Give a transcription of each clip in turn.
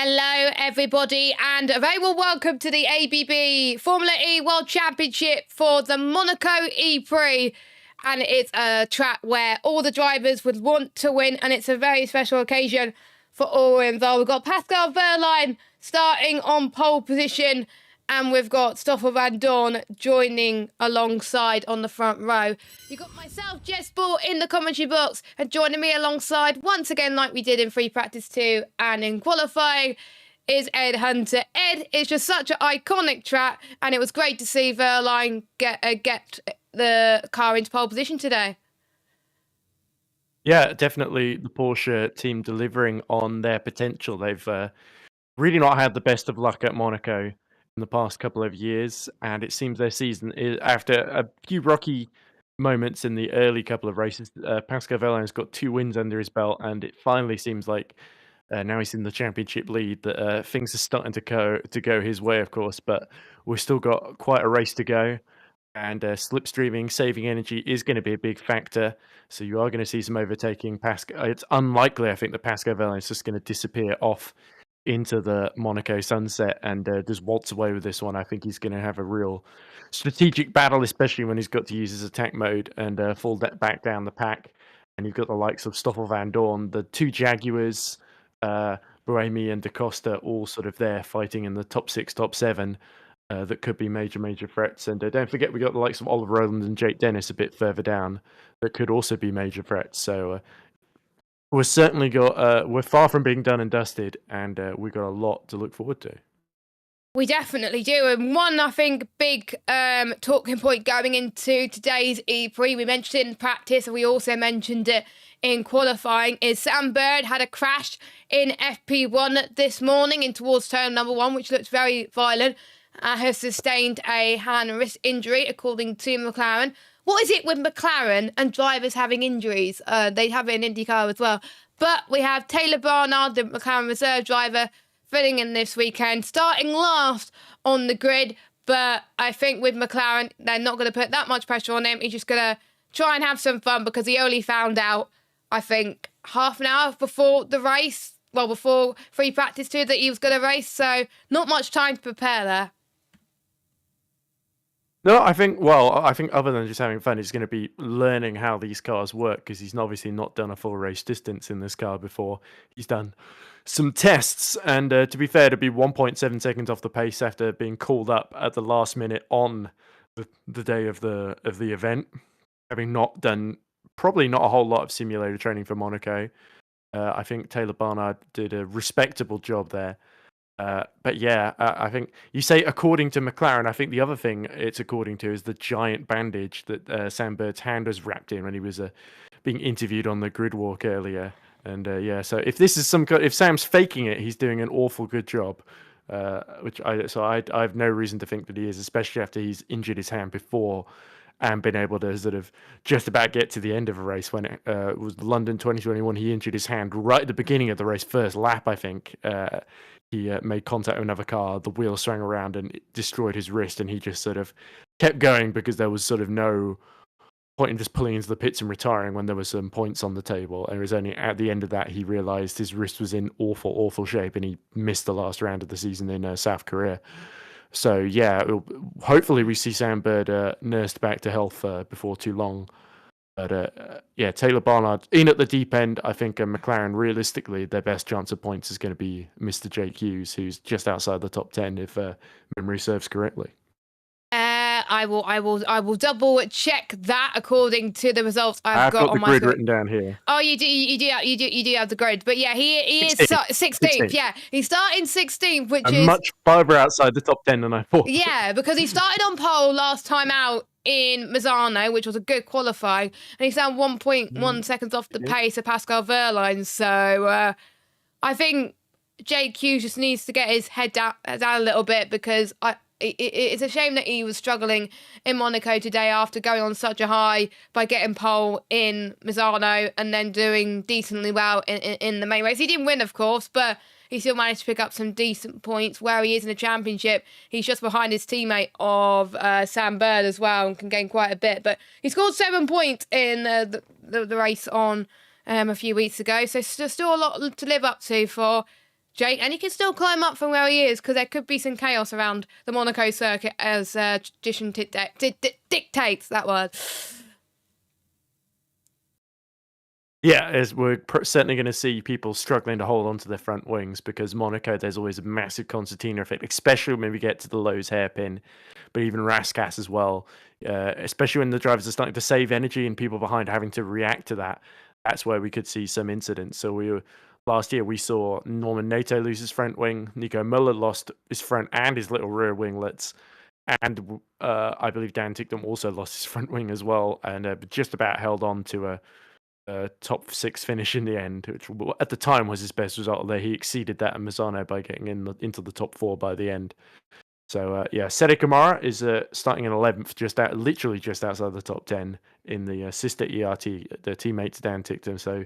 Hello, everybody, and a very well welcome to the ABB Formula E World Championship for the Monaco EPrix. And it's a track where all the drivers would want to win, and it's a very special occasion for all involved. We've got Pascal Wehrlein starting on pole position, and we've got Stoffel Vandoorne joining alongside on the front row. You've got myself, Jess Ball, in the commentary box, and joining me alongside, once again, like we did in free practice 2 and in qualifying, is Ed Hunter. Ed, it's just such an iconic track, and it was great to see Wehrlein get the car into pole position today. Yeah, definitely the Porsche team delivering on their potential. They've really not had the best of luck at Monaco in the past couple of years, and it seems their season is, after a few rocky moments in the early couple of races, Pascal Wehrlein's got 2 wins under his belt, and it finally seems like now he's in the championship lead that things are starting to go his way, of course, but we've still got quite a race to go. And slipstreaming, saving energy is going to be a big factor. So you are going to see some overtaking. It's unlikely, I think, that Pascal Wehrlein is just going to disappear off into the Monaco sunset and just waltz away with this one. I think he's going to have a real strategic battle, especially when he's got to use his attack mode and fall back down the pack. And you've got the likes of Stoffel Vandoorne, the 2 Jaguars, Buemi and Da Costa, all sort of there fighting in the top 6, top 7. That could be major threats. And don't forget, we got the likes of Oliver Rowland and Jake Dennis a bit further down that could also be major threats. So we're certainly we're far from being done and dusted, and we've got a lot to look forward to. We definitely do. And one, I think, big talking point going into today's EPrix, we mentioned it in practice, and we also mentioned it in qualifying, is Sam Bird had a crash in FP1 this morning in towards turn number 1, which looks very violent. Has sustained a hand and wrist injury, according to McLaren. What is it with McLaren and drivers having injuries? They have it in IndyCar as well. But we have Taylor Barnard, the McLaren reserve driver, filling in this weekend, starting last on the grid. But I think with McLaren, they're not going to put that much pressure on him. He's just going to try and have some fun, because he only found out, I think, half an hour before the race, well, before free practice 2, that he was going to race. So not much time to prepare there. No, I think other than just having fun, he's going to be learning how these cars work, because he's obviously not done a full race distance in this car before. He's done some tests, and to be fair, to be 1.7 seconds off the pace after being called up at the last minute on the day of the event, having not done probably not a whole lot of simulator training for Monaco. I think Taylor Barnard did a respectable job there. But yeah, I think you say according to McLaren. I think the other thing it's according to is the giant bandage that Sam Bird's hand was wrapped in when he was being interviewed on the grid walk earlier. And yeah, so if this is if Sam's faking it, he's doing an awful good job. I have no reason to think that he is, especially after he's injured his hand before and been able to sort of just about get to the end of a race. When it was London 2021, he injured his hand right at the beginning of the race, first lap, I think. He made contact with another car, the wheel swung around and it destroyed his wrist, and he just sort of kept going because there was sort of no point in just pulling into the pits and retiring when there were some points on the table. And it was only at the end of that he realised his wrist was in awful shape, and he missed the last round of the season in South Korea. So yeah, hopefully we see Sam Bird nursed back to health before too long. But yeah, Taylor Barnard in at the deep end. I think McLaren, realistically, their best chance of points is going to be Mr. Jake Hughes, who's just outside the top 10, if memory serves correctly. I will double check that according to the results I've got on my grid written down here. Oh, you do have the grid, but yeah, he is 16th. Yeah, he's starting 16th, which is much farther outside the top 10 than I thought. Yeah, because he started on pole last time out in Misano, which was a good qualifying, and he's down 1.1 seconds off the pace of Pascal Wehrlein. So I think Jake Hughes just needs to get his head down a little bit, because it's a shame that he was struggling in Monaco today after going on such a high by getting pole in Misano and then doing decently well in the main race. He didn't win, of course, but he still managed to pick up some decent points. Where he is in the championship, he's just behind his teammate of Sam Bird as well, and can gain quite a bit. But he scored 7 points in the race on a few weeks ago, so still a lot to live up to for Jake, and he can still climb up from where he is because there could be some chaos around the Monaco circuit as tradition dictates that word. Yeah, as we're certainly going to see people struggling to hold on to their front wings because Monaco, there's always a massive concertina effect, especially when we get to the Lowe's hairpin, but even Rascasse as well. Especially when the drivers are starting to save energy and people behind having to react to that. That's where we could see some incidents. So last year we saw Norman Nato lose his front wing, Nico Muller lost his front and his little rear winglets, and I believe Dan Ticktum also lost his front wing as well, and just about held on to a top 6 finish in the end, which at the time was his best result, although he exceeded that in Misano by getting into the top 4 by the end. So Sede Kamara is starting in 11th, literally just outside the top 10 in the sister ERT, the teammate to Dan Ticktum. So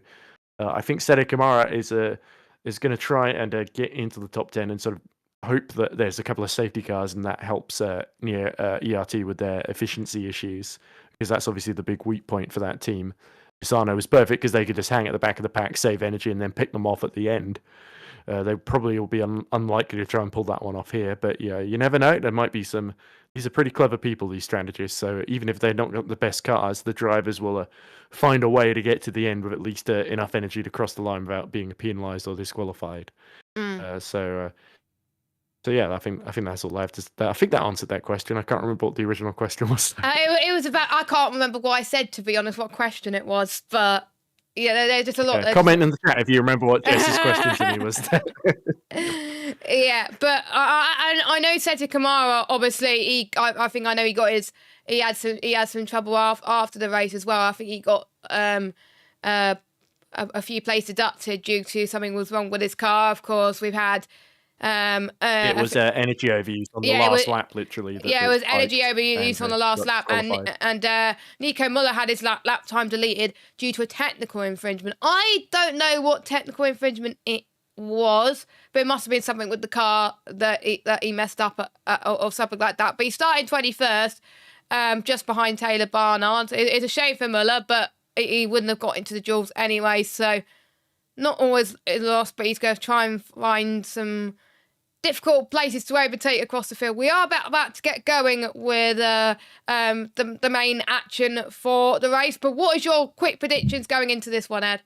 I think Sede Kamara is going to try and get into the top 10 and sort of hope that there's a couple of safety cars and that helps near ERT with their efficiency issues, because that's obviously the big weak point for that team. Misano was perfect because they could just hang at the back of the pack, save energy, and then pick them off at the end. They probably will be unlikely to try and pull that one off here, but yeah, you never know. There might be some. These are pretty clever people, these strategists. So even if they're not got the best cars, the drivers will find a way to get to the end with at least enough energy to cross the line without being penalised or disqualified. So yeah, I think that's all I have to say. I think that answered that question. I can't remember what the original question was. It was about. I can't remember what I said, to be honest, what question it was, but yeah, there's just a lot. Comment in the chat if you remember what Jess's question to me was. Yeah, but I know Sede Kamara. Obviously, I think I know he had some trouble after the race as well. I think he got a few places deducted due to something was wrong with his car. Of course, we've had. It was energy overuse on the last lap, literally. It was energy overuse on the last lap, and Nico Muller had his lap time deleted due to a technical infringement. I don't know what technical infringement it was, but it must have been something with the car that he messed up or something like that. But he started 21st, just behind Taylor Barnard. It's a shame for Muller, but he wouldn't have got into the duels anyway. So not always lost, but he's going to try and find some difficult places to overtake across the field. We are about to get going with the main action for the race. But what is your quick predictions going into this one, Ed?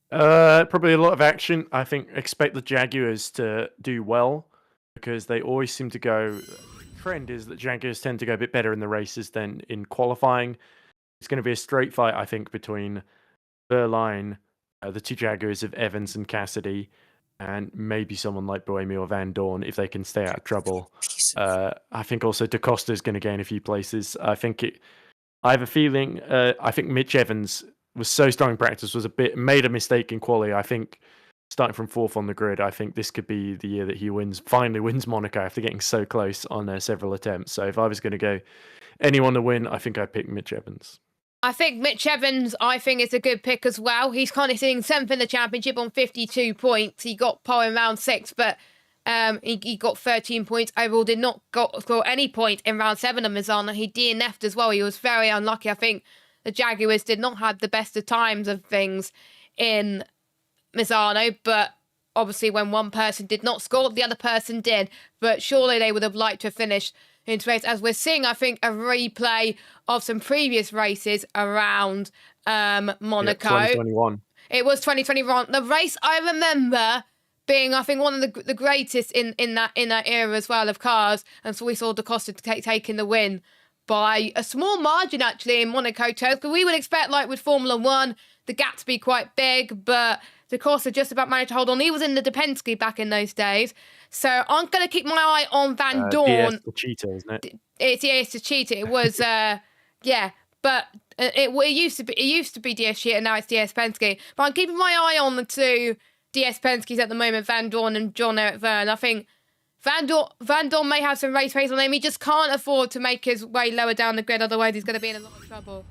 Probably a lot of action. I think expect the Jaguars to do well because they always seem to go. The trend is that Jaguars tend to go a bit better in the races than in qualifying. It's going to be a straight fight, I think, between Berline, the two Jaguars of Evans and Cassidy, and maybe someone like Boemi or Van Dorn if they can stay out of trouble. I think also DaCosta is going to gain a few places. I have a feeling. I think Mitch Evans was so strong in practice, made a mistake in quali. I think starting from 4th on the grid, I think this could be the year that he finally wins Monaco after getting so close on several attempts. So if I was going to go anyone to win, I think I'd pick Mitch Evans. I think Mitch Evans, is a good pick as well. He's kind of sitting 7th in the championship on 52 points. He got pole in round 6, but he got 13 points overall. Did not score any point in round 7 of Misano. He DNF'd as well. He was very unlucky. I think the Jaguars did not have the best of times of things in Misano, but obviously when one person did not score, the other person did. But surely they would have liked to finish into race, as we're seeing, I think, a replay of some previous races around Monaco. 2021. It was 2021. The race I remember being, I think, one of the greatest in that era as well of cars. And so we saw DaCosta taking the win by a small margin, actually, in Monaco terms. Because we would expect, like with Formula 1, the gap to be quite big, but DaCosta just about managed to hold on. He was in the Penske back in those days. So I'm going to keep my eye on Van Dorn. DS the cheetah, isn't it? It's the cheetah. It was, but it used to be DS Cheetah, now it's DS Penske. But I'm keeping my eye on the two DS Penskes at the moment, Van Dorn and John-Eric Verne. I think Van Dorn may have some race pace on him. He just can't afford to make his way lower down the grid, otherwise he's going to be in a lot of trouble.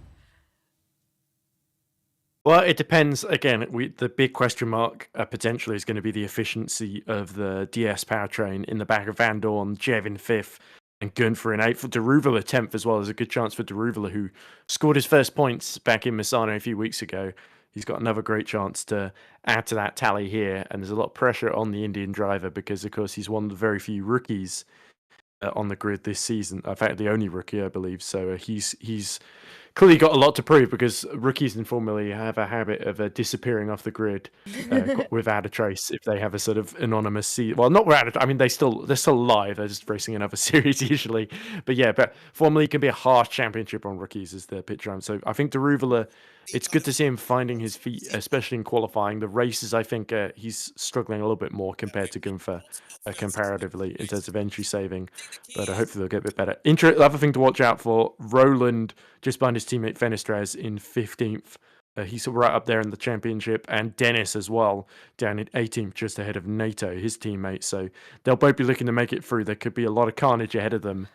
Well, it depends. Again, the big question mark potentially is going to be the efficiency of the DS powertrain in the back of Van Dorn, Jev in 5th, and Gunther in 8th. Deruvela 10th as well. There's a good chance for Deruvela, who scored his first points back in Misano a few weeks ago. he's got another great chance to add to that tally here. And there's a lot of pressure on the Indian driver because, of course, he's one of the very few rookies on the grid this season. In fact, the only rookie, I believe. So he's clearly got a lot to prove because rookies in Formula E have a habit of disappearing off the grid without a trace if they have a sort of anonymous season. Well, not without I mean, they're still alive. They're just racing another series usually. But yeah, but Formula E can be a harsh championship on rookies as the pit driver. So I think Daruvula, it's good to see him finding his feet, especially in qualifying. The races, I think he's struggling a little bit more compared to Gunther comparatively in terms of entry saving. But hopefully they'll get a bit better. Other thing to watch out for, Roland just behind his teammate Fenestrez in 15th. He's right up there in the championship, and Dennis as well down in 18th, just ahead of NATO, his teammate. So they'll both be looking to make it through. There could be a lot of carnage ahead of them,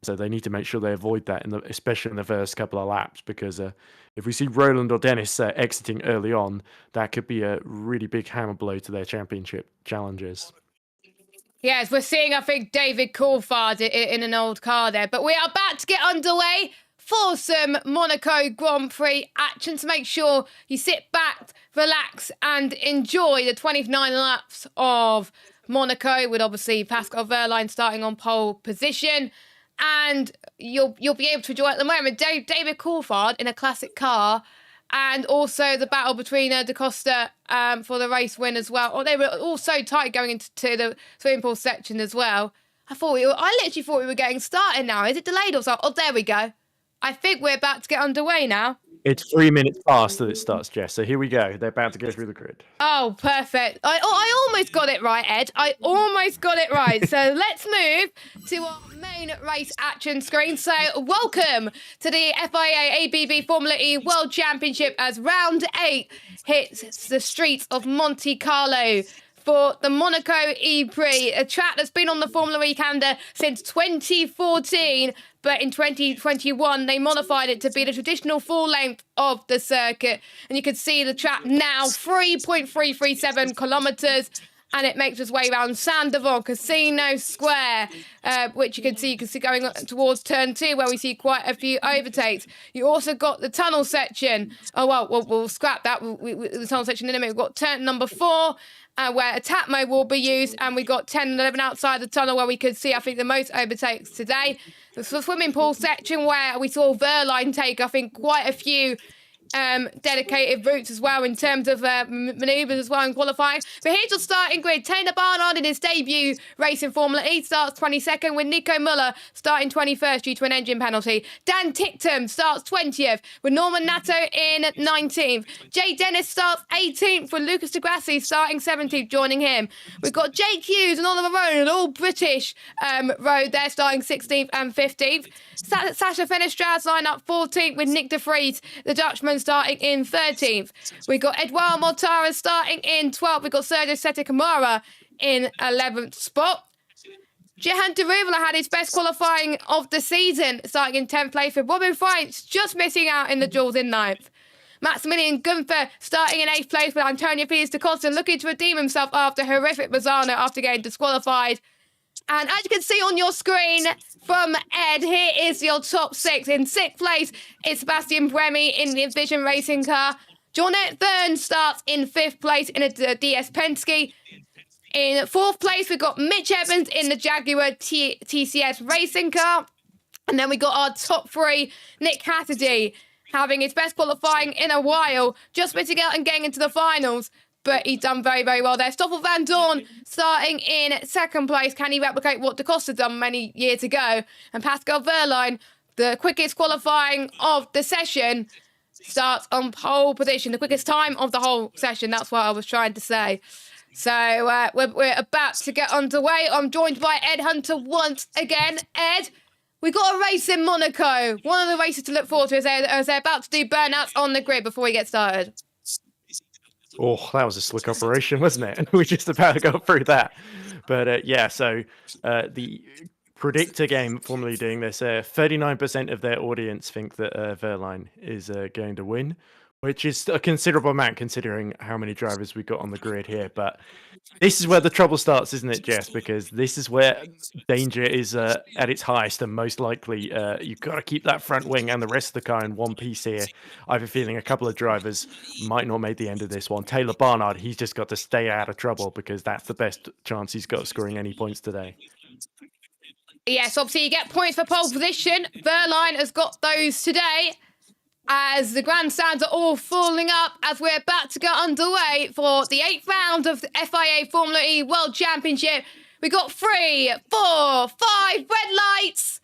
so they need to make sure they avoid that, especially in the first couple of laps, because if we see Roland or Dennis exiting early on, that could be a really big hammer blow to their championship challenges. Yes, we're seeing, I think, David Coulthard in an old car there. But we are about to get underway for some Monaco Grand Prix action. So make sure you sit back, relax, and enjoy the 29 laps of Monaco, with obviously Pascal Wehrlein starting on pole position. And you'll be able to enjoy at the moment David Coulthard in a classic car, and also the battle between Da Costa for the race win as well. Oh, they were all so tight going into the swimming pool section as well. I literally thought we were getting started now. Is it delayed or so? Oh, there we go. I think we're about to get underway now. It's 3 minutes past that it starts, Jess. So here we go. They're about to go through the grid. Oh, perfect. I almost got it right, Ed. I almost got it right. So let's move to our main race action screen. So welcome to the FIA ABB Formula E World Championship as round 8 hits the streets of Monte Carlo for the Monaco EPrix, a track that's been on the Formula E calendar since 2014. But in 2021, they modified it to be the traditional full length of the circuit. And you can see the track now, 3.337 kilometres. And it makes its way around Saint-Devant Casino Square, which you can see going towards turn 2, where we see quite a few overtakes. You also got the tunnel section. Oh, well, we'll scrap that. The tunnel section in a minute. We've got turn number 4. Where attack mode will be used, and we've got 10 and 11 outside the tunnel, where we could see, I think, the most overtakes today. The swimming pool section, where we saw Wehrlein take, I think, quite a few dedicated routes as well in terms of manoeuvres as well in qualifying. But here's your starting grid. Taylor Barnard in his debut race in Formula E starts 22nd, with Nico Muller starting 21st due to an engine penalty. Dan Ticktum starts 20th, with Norman Nato in 19th. Jay Dennis starts 18th, with Lucas de Grassi starting 17th, joining him. We've got Jake Hughes and Oliver Rowan, an all-British road there, starting 16th and 15th. Sasha Fenestraz line up 14th, with Nick de Vries, the Dutchman, starting in 13th. We got Eduardo Mortara starting in 12th. We got Sergio Sette Camara in 11th spot. Jehan Daruvula had his best qualifying of the season, starting in 10th place, with Robin French just missing out in the duels in 9th. Maximilian Gunther starting in 8th place, with Antonio Felix da Costa looking to redeem himself after horrific Mazzano after getting disqualified. And as you can see on your screen from Ed, here is your top 6. In 6th place is Sebastian Bremy in the Vision Racing car. Jornet Thurn starts in 5th place in a DS Penske. In 4th place, we've got Mitch Evans in the Jaguar TCS Racing car. And then we got our top 3, Nick Cassidy, having his best qualifying in a while, just missing out and getting into the finals. But he's done very, very well there. Stoffel Van Dorn starting in 2nd place. Can he replicate what Da Costa done many years ago? And Pascal Wehrlein, the quickest qualifying of the session, starts on pole position. The quickest time of the whole session. That's what I was trying to say. So we're about to get underway. I'm joined by Ed Hunter once again. Ed, we got a race in Monaco. One of the races to look forward to as they're about to do burnouts on the grid before we get started. Oh, that was a slick operation, wasn't it? We're just about to go through that. But yeah, so the predictor game formerly doing this, 39% of their audience think that Wehrlein is going to win, which is a considerable amount considering how many drivers we got on the grid here. But this is where the trouble starts, isn't it, Jess? Because this is where danger is at its highest and most likely. You've got to keep that front wing and the rest of the car in one piece here. I have a feeling a couple of drivers might not make the end of this one. Taylor Barnard, he's just got to stay out of trouble because that's the best chance he's got of scoring any points today. Yes, obviously you get points for pole position. Verline has got those today, as the grandstands are all falling up as we're about to get underway for the 8th round of the FIA Formula E World Championship. We got 3, 4, 5 red lights.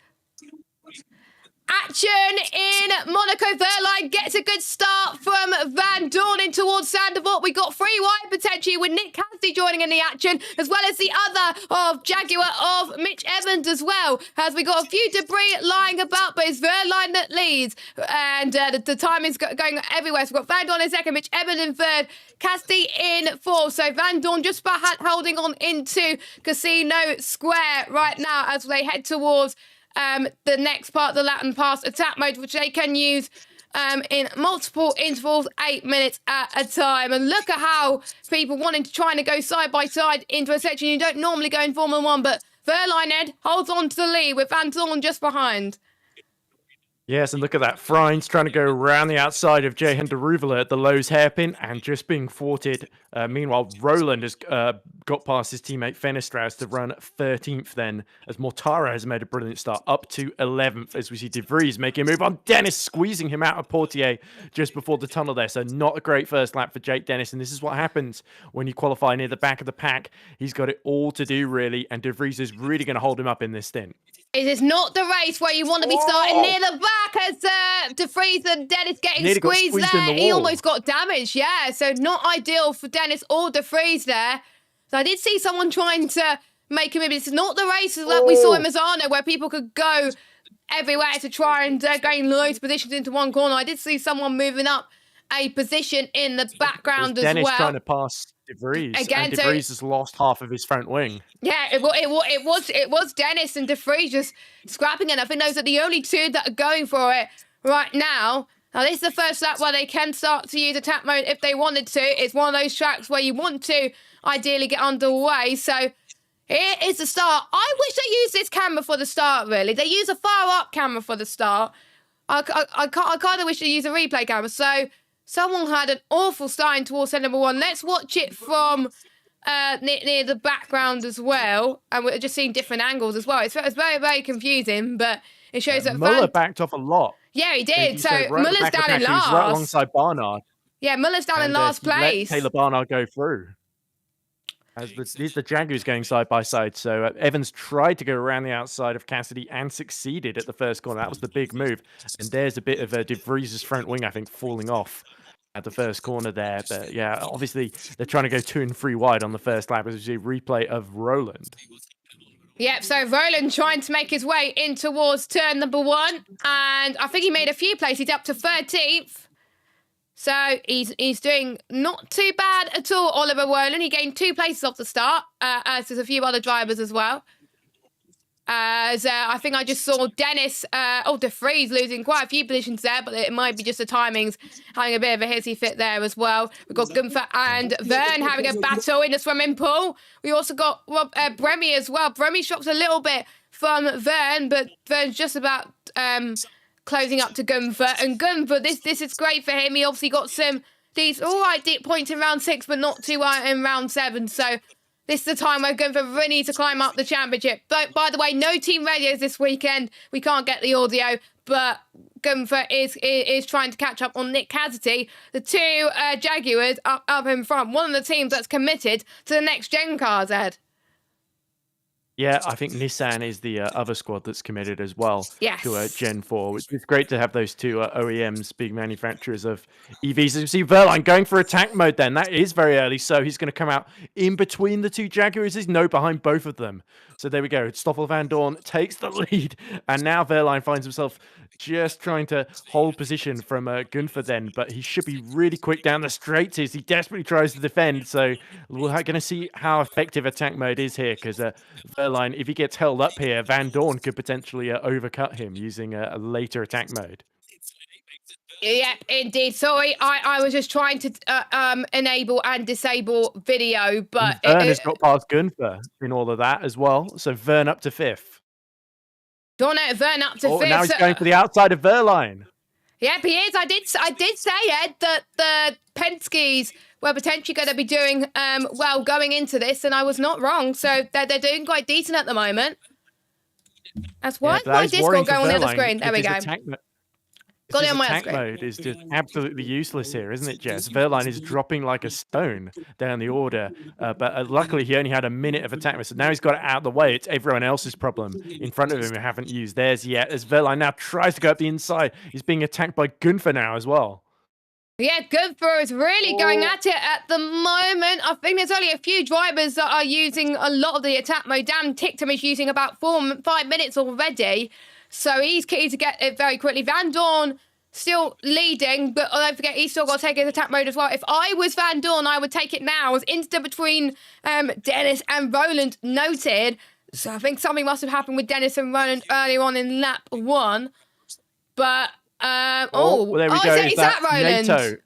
Action in Monaco. Verline gets a good start from Van Dorn in towards Sandoval. We got 3 wide potentially with Nick Cassidy joining in the action, as well as the other of Jaguar of Mitch Evans as well. As we got a few debris lying about, but it's Verline that leads. And the time is going everywhere. So we've got Van Dorn in second, Mitch Evans in third, Cassidy in fourth. So Van Dorn just about holding on into Casino Square right now as they head towards the next part of the Latin Pass attack mode, which they can use in multiple intervals, 8 minutes at a time. And look at how people wanting to try and go side by side into a section you don't normally go in Formula 1, but Verline Ed holds on to the lead with Van Dorn just behind. Yes, and look at that. Frines trying to go around the outside of Jehan de Ruvela at the Lowe's hairpin and just being thwarted. Meanwhile, Roland has got past his teammate Fenestraus to run 13th then, as Mortara has made a brilliant start up to 11th, as we see De Vries making a move on Dennis, squeezing him out of Portier just before the tunnel there. So not a great first lap for Jake Dennis, and this is what happens when you qualify near the back of the pack. He's got it all to do, really, and De Vries is really going to hold him up in this stint. It is not the race where you want to be starting near the back, as De Vries and Dennis getting squeezed there. He almost got damaged, yeah. So not ideal for Dennis or De Vries there. So I did see someone trying to make him. This is not the race that we saw in Misano, where people could go everywhere to try and gain loads of positions into one corner. I did see someone moving up a position in the background as well. Dennis trying to pass De Vries, again, and De Vries has lost half of his front wing. Yeah, it was Dennis and De Vries just scrapping it. I think those are the only two that are going for it right now. Now, this is the first lap where they can start to use attack mode if they wanted to. It's one of those tracks where you want to ideally get underway. So here is the start. I wish they used this camera for the start, really. They use a far up camera for the start. I kind of wish they used a replay camera. So someone had an awful start towards set number 1. Let's watch it from near the background as well. And we're just seeing different angles as well. It's very, very confusing, but it shows that Muller backed off a lot. Yeah, he did. So Muller's down in last. Right alongside Barnard. Yeah, Muller's down in last place. Let Taylor Barnard go through. As these are the Jaguars going side by side. So Evans tried to go around the outside of Cassidy and succeeded at the first corner. That was the big move. And there's a bit of De Vries' front wing, I think, falling off at the first corner there. But yeah, obviously they're trying to go 2 and 3 wide on the first lap, as we see a replay of Roland. Yep, so Roland trying to make his way in towards turn number 1. And I think he made a few places. He's up to 13th. So he's doing not too bad at all, Oliver Roland. He gained 2 places off the start, as there's a few other drivers as well. As I think I just saw Dennis, De Vries losing quite a few positions there, but it might be just the timings having a bit of a hissy fit there as well. We've got Gunther and Vern having a battle in the swimming pool. We also got Bremy as well. Bremy drops a little bit from Vern, but Vern's just about closing up to Gunther. And Gunther, this is great for him. He obviously got these all right deep points in round 6, but not too right in round 7. So this is the time where Gunther really needs to climb up the championship. But by the way, no team radios this weekend. We can't get the audio, but Gunther is trying to catch up on Nick Cassidy. The 2 Jaguars up in front. One of the teams that's committed to the next gen cars, Ed. Yeah, I think Nissan is the other squad that's committed as well to Gen 4, which is great to have those 2 OEMs, big manufacturers of EVs. As you see Verline going for attack mode then. That is very early, so he's going to come out in between the 2 Jaguars. There's no behind both of them. So there we go. Stoffel Van Dorn takes the lead, and now Verline finds himself just trying to hold position from Gunther then, but he should be really quick down the straights as he desperately tries to defend. So we're going to see how effective attack mode is here, because Verline, if he gets held up here, Van Dorn could potentially overcut him using a later attack mode. Yep, indeed. Sorry, I was just trying to enable and disable video, but And Vern has got past Gunther in all of that as well. So Vern up to 5th. Vern up to 5th. And now he's going for the outside of Verline. Yep, he is. I did say, Ed, that the Penske's were potentially going to be doing well going into this, and I was not wrong. So they're doing quite decent at the moment. That's why my Discord going on the other screen. There we go. Got it on my attack screen. mode is just absolutely useless here, isn't it, Jess? Verline is dropping like a stone down the order, but luckily he only had a minute of attack mode, so now he's got it out of the way. It's everyone else's problem in front of him who haven't used theirs yet. As Verline now tries to go up the inside, he's being attacked by Gunther now as well. Yeah, Gunther is really going at it at the moment. I think there's only a few drivers that are using a lot of the attack mode. Dan Ticktum is using about 5 minutes already. So he's key to get it very quickly. Van Dorn still leading, but don't forget, he's still got to take his attack mode as well. If I was Van Dorn, I would take it now. As instant between Dennis and Roland noted. So I think something must have happened with Dennis and Roland earlier on in lap 1. But, there we go. Is that Roland? NATO.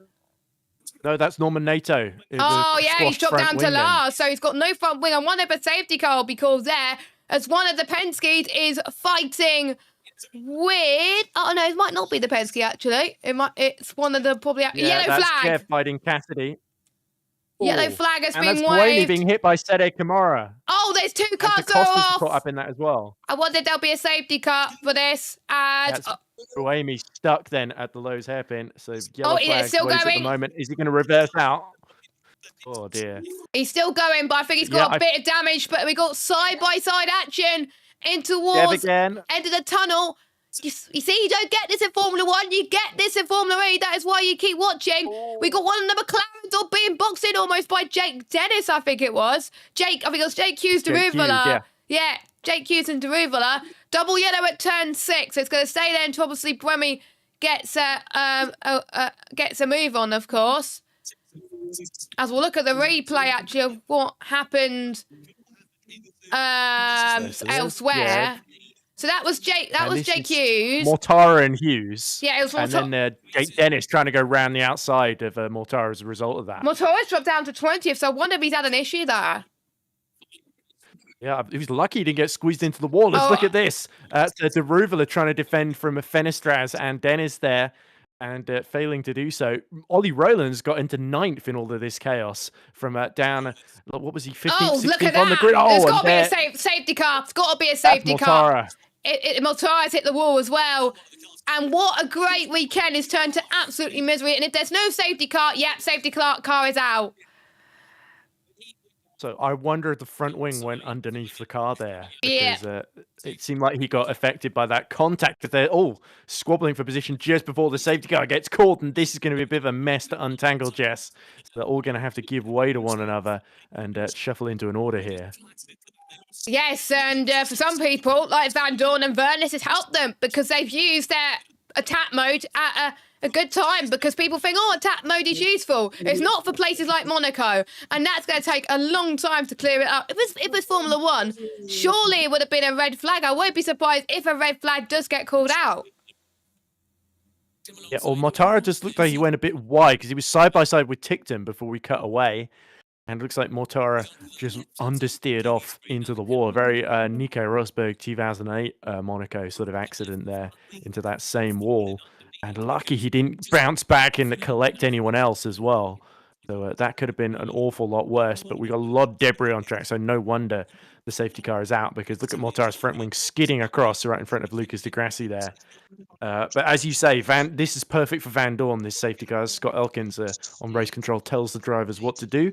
No, that's Norman NATO. Oh, yeah, he's dropped down to last. So he's got no front wing. And one of a safety car because there, as one of the Penske's is fighting with... Oh, no, it might not be the Penske, actually. It's one of the probably... Yellow that's flag. Jeff fighting Cassidy. Yellow flag has been waved. waved. Being hit by Sede Kamara. Oh, there's 2 cars go off. caught up in that as well. I wonder there'll be a safety car for this. And Amy stuck then at the Lowe's hairpin. So yellow flag still going at the moment. Is he going to reverse out? Oh dear. He's still going, but I think he's got a bit of damage. But we got side-by-side action in towards end of the tunnel. You see, you don't get this in Formula 1. You get this in Formula E. That is why you keep watching. We got one of the McLarens all being boxed in almost by Jake Dennis, I think it was. I think it was Jake Hughes to Ruvula. Yeah, Jake Hughes and Deruvula. Double yellow at turn 6. It's going to stay there until obviously Bremy gets a move on, of course. As we'll look at the replay, actually, of what happened elsewhere. Yeah. So that was Jake Hughes. Mortara and Hughes. Yeah, it was Mortara. And then Jake Dennis trying to go round the outside of Mortara as a result of that. Mortara's dropped down to 20th, so I wonder if he's had an issue there. Yeah, he was lucky he didn't get squeezed into the wall. Let's look at this. Deruvula trying to defend from Fenestraz and Dennis there. And failing to do so. Ollie Rowland's got into 9th in all of this chaos from down, what was he, 15th, 16th look at on the that. grid. There's got to be a safety car. It's got to be a safety car. Mortara's hit the wall as well. And what a great weekend has turned to absolutely misery. And if there's no safety car, safety car is out. So I wonder if the front wing went underneath the car there. Because it seemed like he got affected by that contact. They're all squabbling for position just before the safety car gets caught. And this is going to be a bit of a mess to untangle, Jess. So they're all going to have to give way to one another and shuffle into an order here. Yes, and for some people, like Van Dorn and Vern, this has helped them because they've used their attack mode at a good time because people think, attack mode is useful. It's not for places like Monaco, and that's going to take a long time to clear it up. If it was Formula 1, surely it would have been a red flag. I won't be surprised if a red flag does get called out. Yeah, or Mortara just looked like he went a bit wide because he was side by side with Tickton before we cut away. And it looks like Mortara just understeered off into the wall. A very Nico Rosberg 2008 Monaco sort of accident there into that same wall. And lucky he didn't bounce back and collect anyone else as well. So that could have been an awful lot worse. But we got a lot of debris on track, so no wonder the safety car is out. Because look at Mortara's front wing skidding across right in front of Lucas Di Grassi there. But as you say, this is perfect for Van Dorn, this safety car. Scott Elkins on race control tells the drivers what to do.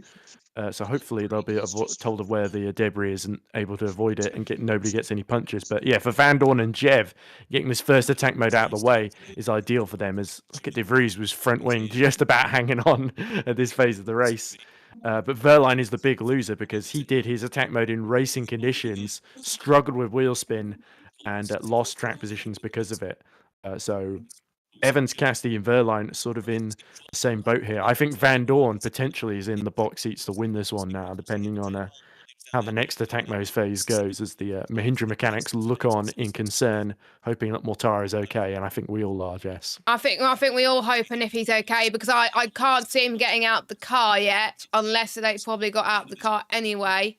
So hopefully they'll be told of where the debris is and able to avoid it and nobody gets any punches. But yeah, for Van Dorn and Jev, getting this first attack mode out of the way is ideal for them. As look at De Vries was front wing just about hanging on at this phase of the race. But Verline is the big loser because he did his attack mode in racing conditions, struggled with wheel spin, and lost track positions because of it. So Evans, Cassidy, and Verline sort of in the same boat here. I think Van Dorn potentially is in the box seats to win this one now, depending on how the next attack mode phase goes as the Mahindra mechanics look on in concern, hoping that Mortara is okay, and I think we all are, Jess. I think we all hoping if he's okay, because I can't see him getting out the car yet, unless they probably got out the car anyway.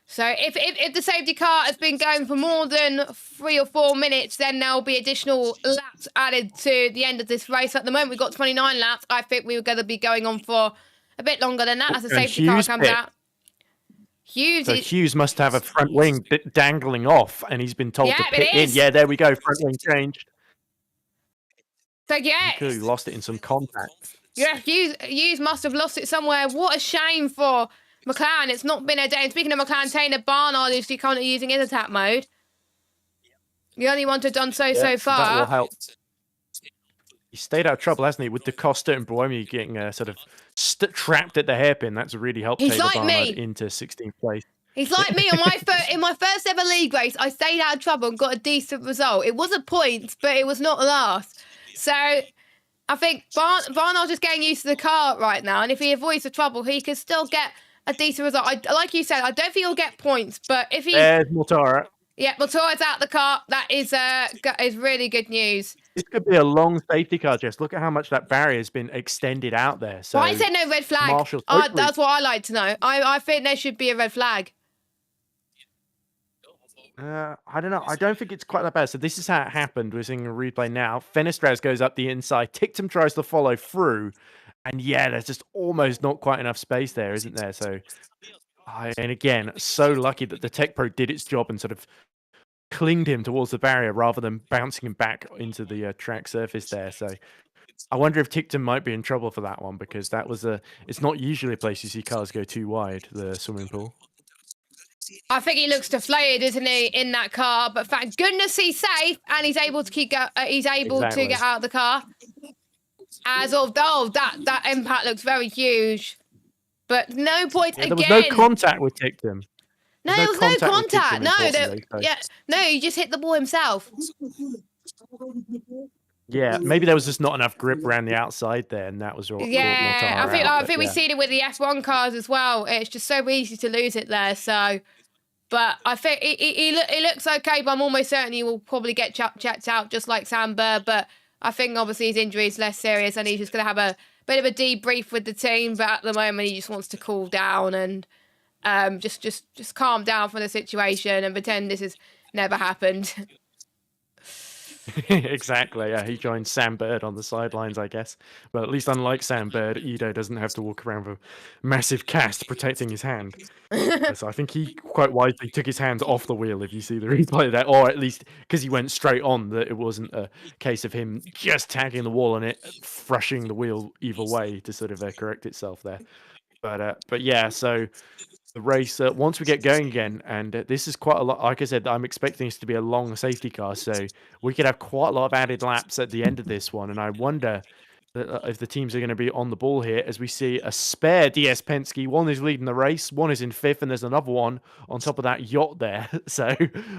So if the safety car has been going for more than 3 or 4 minutes, then there'll be additional laps added to the end of this race. At the moment, we've got 29 laps. I think we were going to be going on for a bit longer than that as the safety car comes out. Hughes must have a front wing dangling off, and he's been told to pit in. Yeah, there we go. Front wing changed. So yeah, he lost it in some contact. Yeah, Hughes must have lost it somewhere. What a shame for McLaren. It's not been a day. And speaking of McLaren, Taylor Barnard is currently using his attack mode. The only one to have done so far. That will help. He stayed out of trouble, hasn't he? With Da Costa and Buemi getting sort of trapped at the hairpin. That's really helped Taylor Barnard into 16th place. He's like me. In my first ever league race, I stayed out of trouble and got a decent result. It was a point, but it was not last. So I think Barnard's just getting used to the car right now. And if he avoids the trouble, he could still get a decent result. Like you said, I don't think he'll get points, but if he... There's Mortara. Yeah, Mortara's out the car. That is really good news. This could be a long safety car, Jess. Look at how much that barrier has been extended out there. So why is there no red flag? That's what I like to know. I think there should be a red flag. I don't know. I don't think it's quite that bad. So this is how it happened. We're seeing a replay now. Fenestraz goes up the inside. Tictum tries to follow through. And yeah, there's just almost not quite enough space there, isn't there? So, and again, so lucky that the Tech Pro did its job and sort of clinged him towards the barrier rather than bouncing him back into the track surface there. So I wonder if Tictum might be in trouble for that one, because that was it's not usually a place you see cars go too wide, the swimming pool. I think he looks deflated, isn't he, in that car? But thank goodness he's safe and he's able to to get out of the car. As of that impact looks very huge, but no points again. There was no contact with Tictum. No, there was no contact. No, he just hit the ball himself. Yeah, maybe there was just not enough grip around the outside there, and that was all. Yeah, I think we've seen it with the F1 cars as well. It's just so easy to lose it there. So, but I think he looks okay. But I'm almost certain he will probably get checked out, just like Sam Burr. But I think obviously his injury is less serious, and he's just going to have a bit of a debrief with the team. But at the moment, he just wants to cool down and just calm down for the situation and pretend this has never happened. Exactly. Yeah, he joined Sam Bird on the sidelines, I guess. But at least unlike Sam Bird, Ido doesn't have to walk around with a massive cast protecting his hand. So I think he quite wisely took his hands off the wheel, if you see the replay there, or at least because he went straight on, that it wasn't a case of him just tagging the wall and it frushing the wheel either way to sort of correct itself there. But yeah, so the race, once we get going again, and this is quite a lot, like I said, I'm expecting this to be a long safety car, so we could have quite a lot of added laps at the end of this one, and I wonder if the teams are going to be on the ball here, as we see a spare DS Penske. One is leading the race, one is in 5th, and there's another one on top of that yacht there, so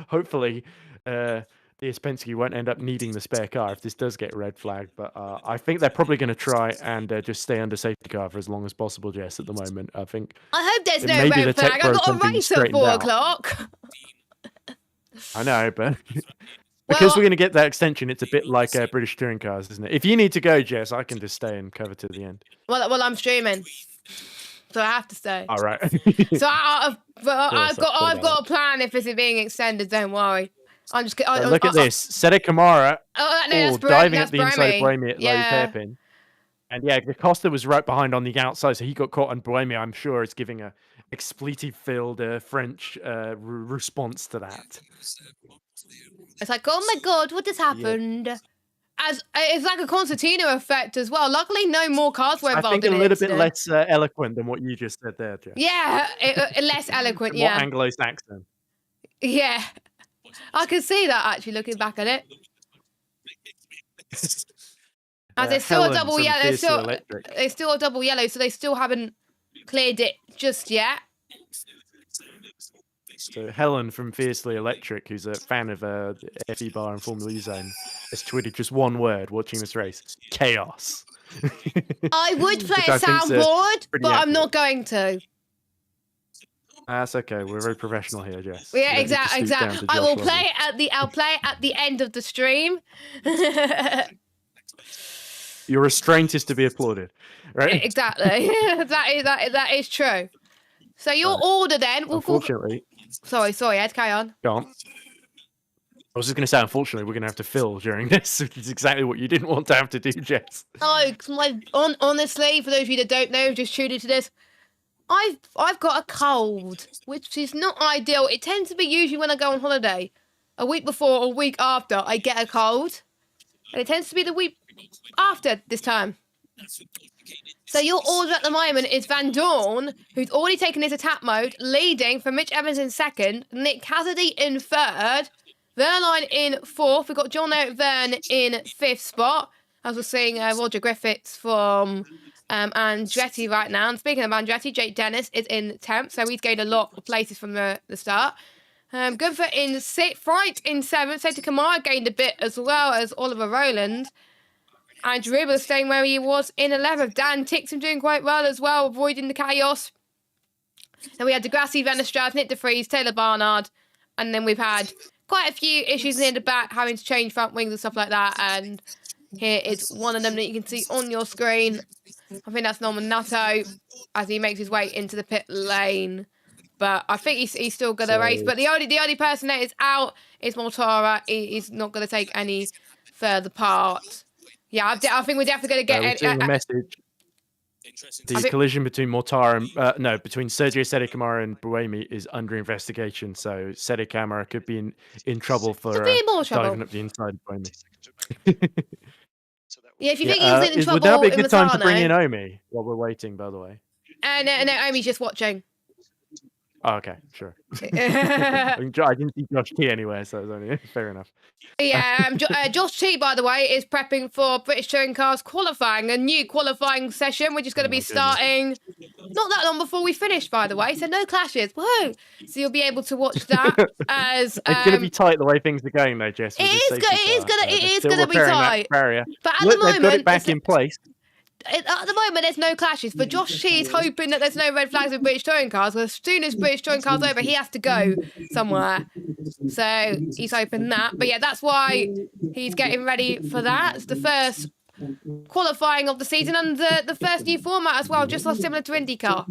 hopefully DS Penske won't end up needing the spare car if this does get red flagged, but I think they're probably going to try and just stay under safety car for as long as possible, Jess, at the moment. I hope there's no red flag. I've got a race at 4 o'clock. I know, but because we're going to get that extension, it's a bit like British touring cars, isn't it? If you need to go, Jess, I can just stay and cover to the end. Well, I'm streaming, so I have to stay. All right. So I've got a plan if it's being extended. Don't worry. I'm just look at this. Sede Kamara diving at the inside of Buemi at low hairpin. And yeah, Costa was right behind on the outside, so he got caught on Buemi. I'm sure is giving a expletive-filled French response to that. It's like, oh my god, what has happened? Yeah. It's like a Constantino effect as well. Luckily, no more cars were involved. I think a little bit less eloquent than what you just said there, Jeff. Yeah, less eloquent. More Anglo-Saxon. Yeah. I can see that actually looking back at it. As it's still a double yellow. It's still a double yellow, so they still haven't cleared it just yet. So Helen from Fiercely Electric, who's a fan of FE Bar and Formula E Zone, has tweeted just one word watching this race: chaos. I would play a soundboard, but I'm not going to. That's okay. We're very professional here, Jess. Yeah, exactly. I will play it at the. I'll play it at the end of the stream. Your restraint is to be applauded, right? Exactly. that is true. So your order then. Unfortunately. Sorry, Ed. Carry on. Go on. I was just going to say, unfortunately, we're going to have to fill during this, which is exactly what you didn't want to have to do, Jess. Oh, honestly, for those of you that don't know, just tuned into this, I've got a cold, which is not ideal. It tends to be usually when I go on holiday. A week before or a week after, I get a cold. And it tends to be the week after this time. So your order at the moment is Van Dorn, who's already taken his attack mode, leading for Mitch Evans in second, Nick Cassidy in third, Verline in fourth. We've got John Verne in fifth spot. As we're seeing Roger Griffiths from Andretti right now. And speaking of Andretti, Jake Dennis is in 10th, so he's gained a lot of places from the start. Goodfoot in 6th, Fright in 7th, Seta Kamara gained a bit as well as Oliver Rowland. And Ribble staying where he was in 11th. Dan Tixon doing quite well as well, avoiding the chaos. Then we had Degrassi, Venestrad, Nick DeFries, Taylor Barnard. And then we've had quite a few issues near the back, having to change front wings and stuff like that. And here is one of them that you can see on your screen. I think that's Norman Nato as he makes his way into the pit lane. But I think he's still going to race. But the only person that is out is Mortara. He's not going to take any further part. Yeah, I think we're definitely going to get a message. The collision between Mortara and between Sergio Seta Kamara and Buemi is under investigation. So Seta Kamara could be in trouble for diving up the inside of Buemi. Yeah, if you think he's in trouble, would that be a good time to bring in Omi while we're waiting? By the way, no, Omi's just watching. Oh, okay, sure. I didn't see Josh T anywhere, so it's only fair enough. Yeah, Josh T, by the way, is prepping for British Touring Cars qualifying, a new qualifying session, which is going to be starting not that long before we finish, by the way, so no clashes. Whoa! So you'll be able to watch that as... It's going to be tight the way things are going, though, Jess. It is going to be tight. Barrier. But at the moment... They've got it back in place. At the moment, there's no clashes, but Josh T is hoping that there's no red flags with British Touring Cars. As soon as British Touring Cars over, he has to go somewhere. So he's hoping that. But yeah, that's why he's getting ready for that. It's the first qualifying of the season and the first new format as well, just similar to IndyCar.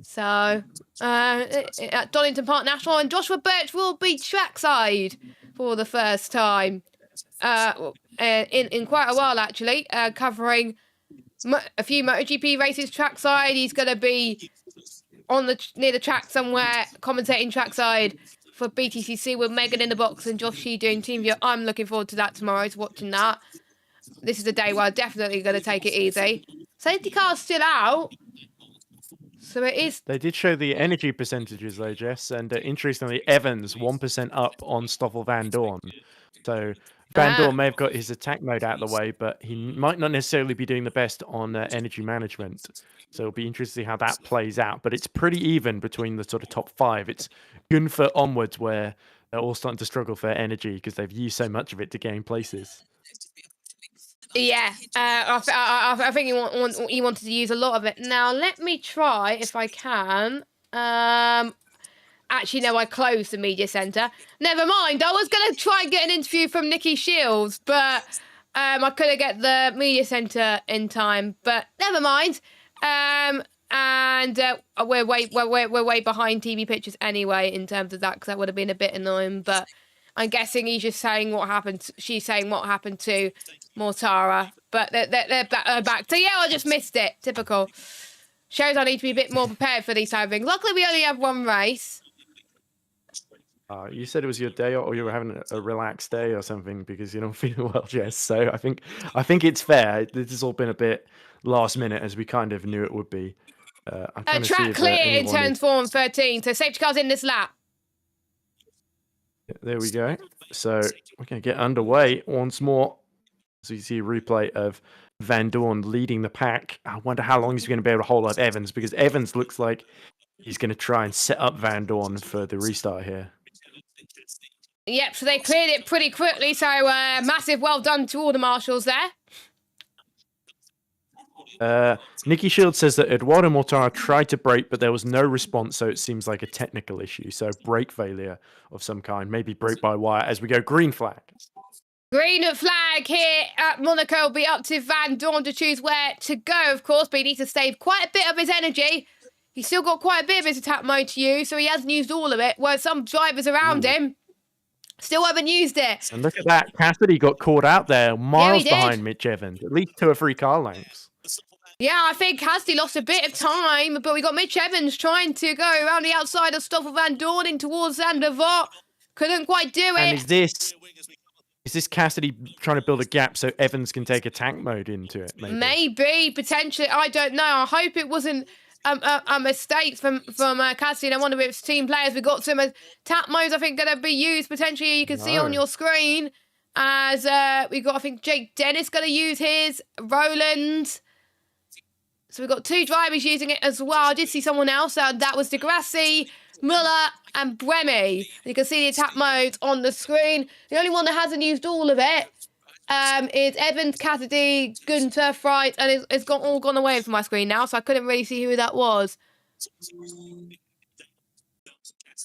So at Donington Park National, and Joshua Birch will be trackside for the first time. In quite a while, actually, covering a few MotoGP races trackside. He's going to be near the track somewhere, commentating trackside for BTCC with Megan in the box and Josh Shee doing team view. I'm looking forward to that tomorrow, to watching that. This is a day where I'm definitely going to take it easy. Safety car's still out. So it is. They did show the energy percentages, though, Jess, and interestingly, Evans 1% up on Stoffel Van Dorn. So Van Dorn may have got his attack mode out of the way, but he might not necessarily be doing the best on energy management. So it'll be interesting to see how that plays out. But it's pretty even between the sort of top 5. It's Gunfer onwards where they're all starting to struggle for energy because they've used so much of it to gain places. Yeah, I think he wanted to use a lot of it. Now, let me try if I can. Actually, no, I closed the media centre. Never mind. I was going to try and get an interview from Nikki Shields, but I couldn't get the media centre in time. But never mind. And we're way behind TV pictures anyway in terms of that, because that would have been a bit annoying. But I'm guessing he's just saying what happened. She's saying what happened to Mortara. But they're back. So yeah, I just missed it. Typical. Shows I need to be a bit more prepared for these type of things. Luckily, we only have one race. You said it was your day, or you were having a relaxed day or something because you don't feel well, Jess. So I think it's fair. This has all been a bit last minute, as we kind of knew it would be. Track clear in turns 4 and 13. So safety car's in this lap. There we go. So we're going to get underway once more. So you see a replay of Van Dorn leading the pack. I wonder how long he's going to be able to hold up Evans, because Evans looks like he's going to try and set up Van Dorn for the restart here. Yep, so they cleared it pretty quickly. So massive well done to all the marshals there. Nikki Shields says that Eduardo Mortara tried to brake, but there was no response, so it seems like a technical issue. So brake failure of some kind, maybe brake by wire as we go green flag. Green flag here at Monaco will be up to Van Dorn to choose where to go, of course, but he needs to save quite a bit of his energy. He's still got quite a bit of his attack mode to use, so he hasn't used all of it, where some drivers around him still haven't used it. And look at that. Cassidy got caught out there, miles behind Mitch Evans, at least 2 or 3 car lengths. Yeah, I think Cassidy lost a bit of time, but we got Mitch Evans trying to go around the outside of Stoffel Van Dorn in towards Sander Vort. Couldn't quite do it. And is this Cassidy trying to build a gap so Evans can take attack mode into it? Maybe, potentially. I don't know. I hope it wasn't a mistake from Cassidy. And I wonder if it's team players. We've got some attack modes, I think, going to be used potentially. You can see on your screen as we've got, I think, Jake Dennis going to use his. Roland. So we've got 2 drivers using it as well. I did see someone else. That was Degrassi, Muller and Bremy. You can see the attack modes on the screen. The only one that hasn't used all of it is Evans, Cassidy, Gunter, Fright, and it's all gone away from my screen now, so I couldn't really see who that was.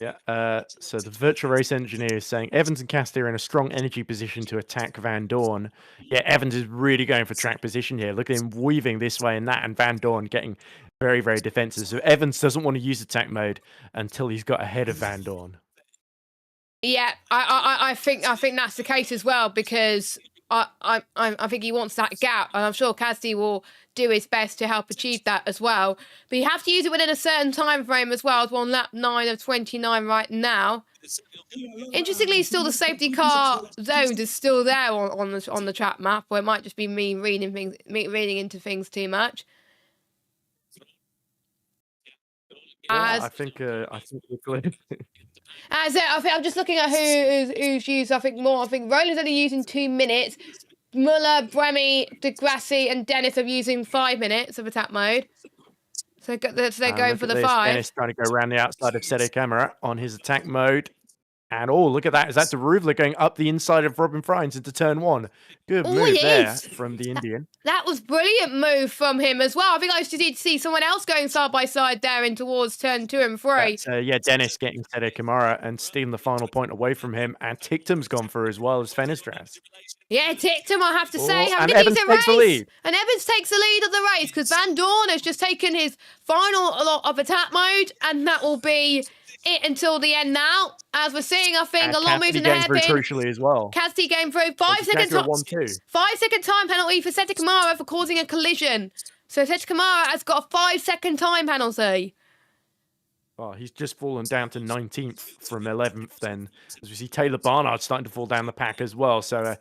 Yeah, so the virtual race engineer is saying Evans and Cassidy are in a strong energy position to attack Van Dorn. Yeah, Evans is really going for track position here. Look at him weaving this way and that, and Van Dorn getting very, very defensive. So Evans doesn't want to use attack mode until he's got ahead of Van Dorn. Yeah, I think that's the case as well, because I think he wants that gap, and I'm sure Cassidy will do his best to help achieve that as well. But you have to use it within a certain time frame as well. It's on lap 9 of 29 right now. Interestingly, still the safety car zones is still there on the track map, or it might just be me reading into things too much. Yeah, I think we're good. As I think I'm just looking at who's used. I think Roland's only using 2 minutes. Muller, Bremy, Degrassi, and Dennis are using 5 minutes of attack mode. So they're going for the 5. Dennis trying to go around the outside of Sede Camera on his attack mode. And look at that. Is that Deruvla going up the inside of Robin Friends into turn 1? Good move there from the Indian. That was brilliant move from him as well. I think I did see someone else going side by side there in towards turn 2 and 3. Yeah, Dennis getting Sede Camara and stealing the final point away from him. And Tictum's gone for as well as Fenestras. Yeah, Tictum, I have to say. And Evans takes the lead. And Evans takes the lead of the race because Van Dorn has just taken his final lot of attack mode, and that will be it until the end now. As we're seeing, I think a lot moves in the hairpin. Crucially as well. Cassidy game through 5-second time. 5-second time penalty for Sete Camara for causing a collision. So Sete Camara has got a 5-second time penalty. Oh, he's just fallen down to 19th from 11th then. As we see Taylor Barnard starting to fall down the pack as well. So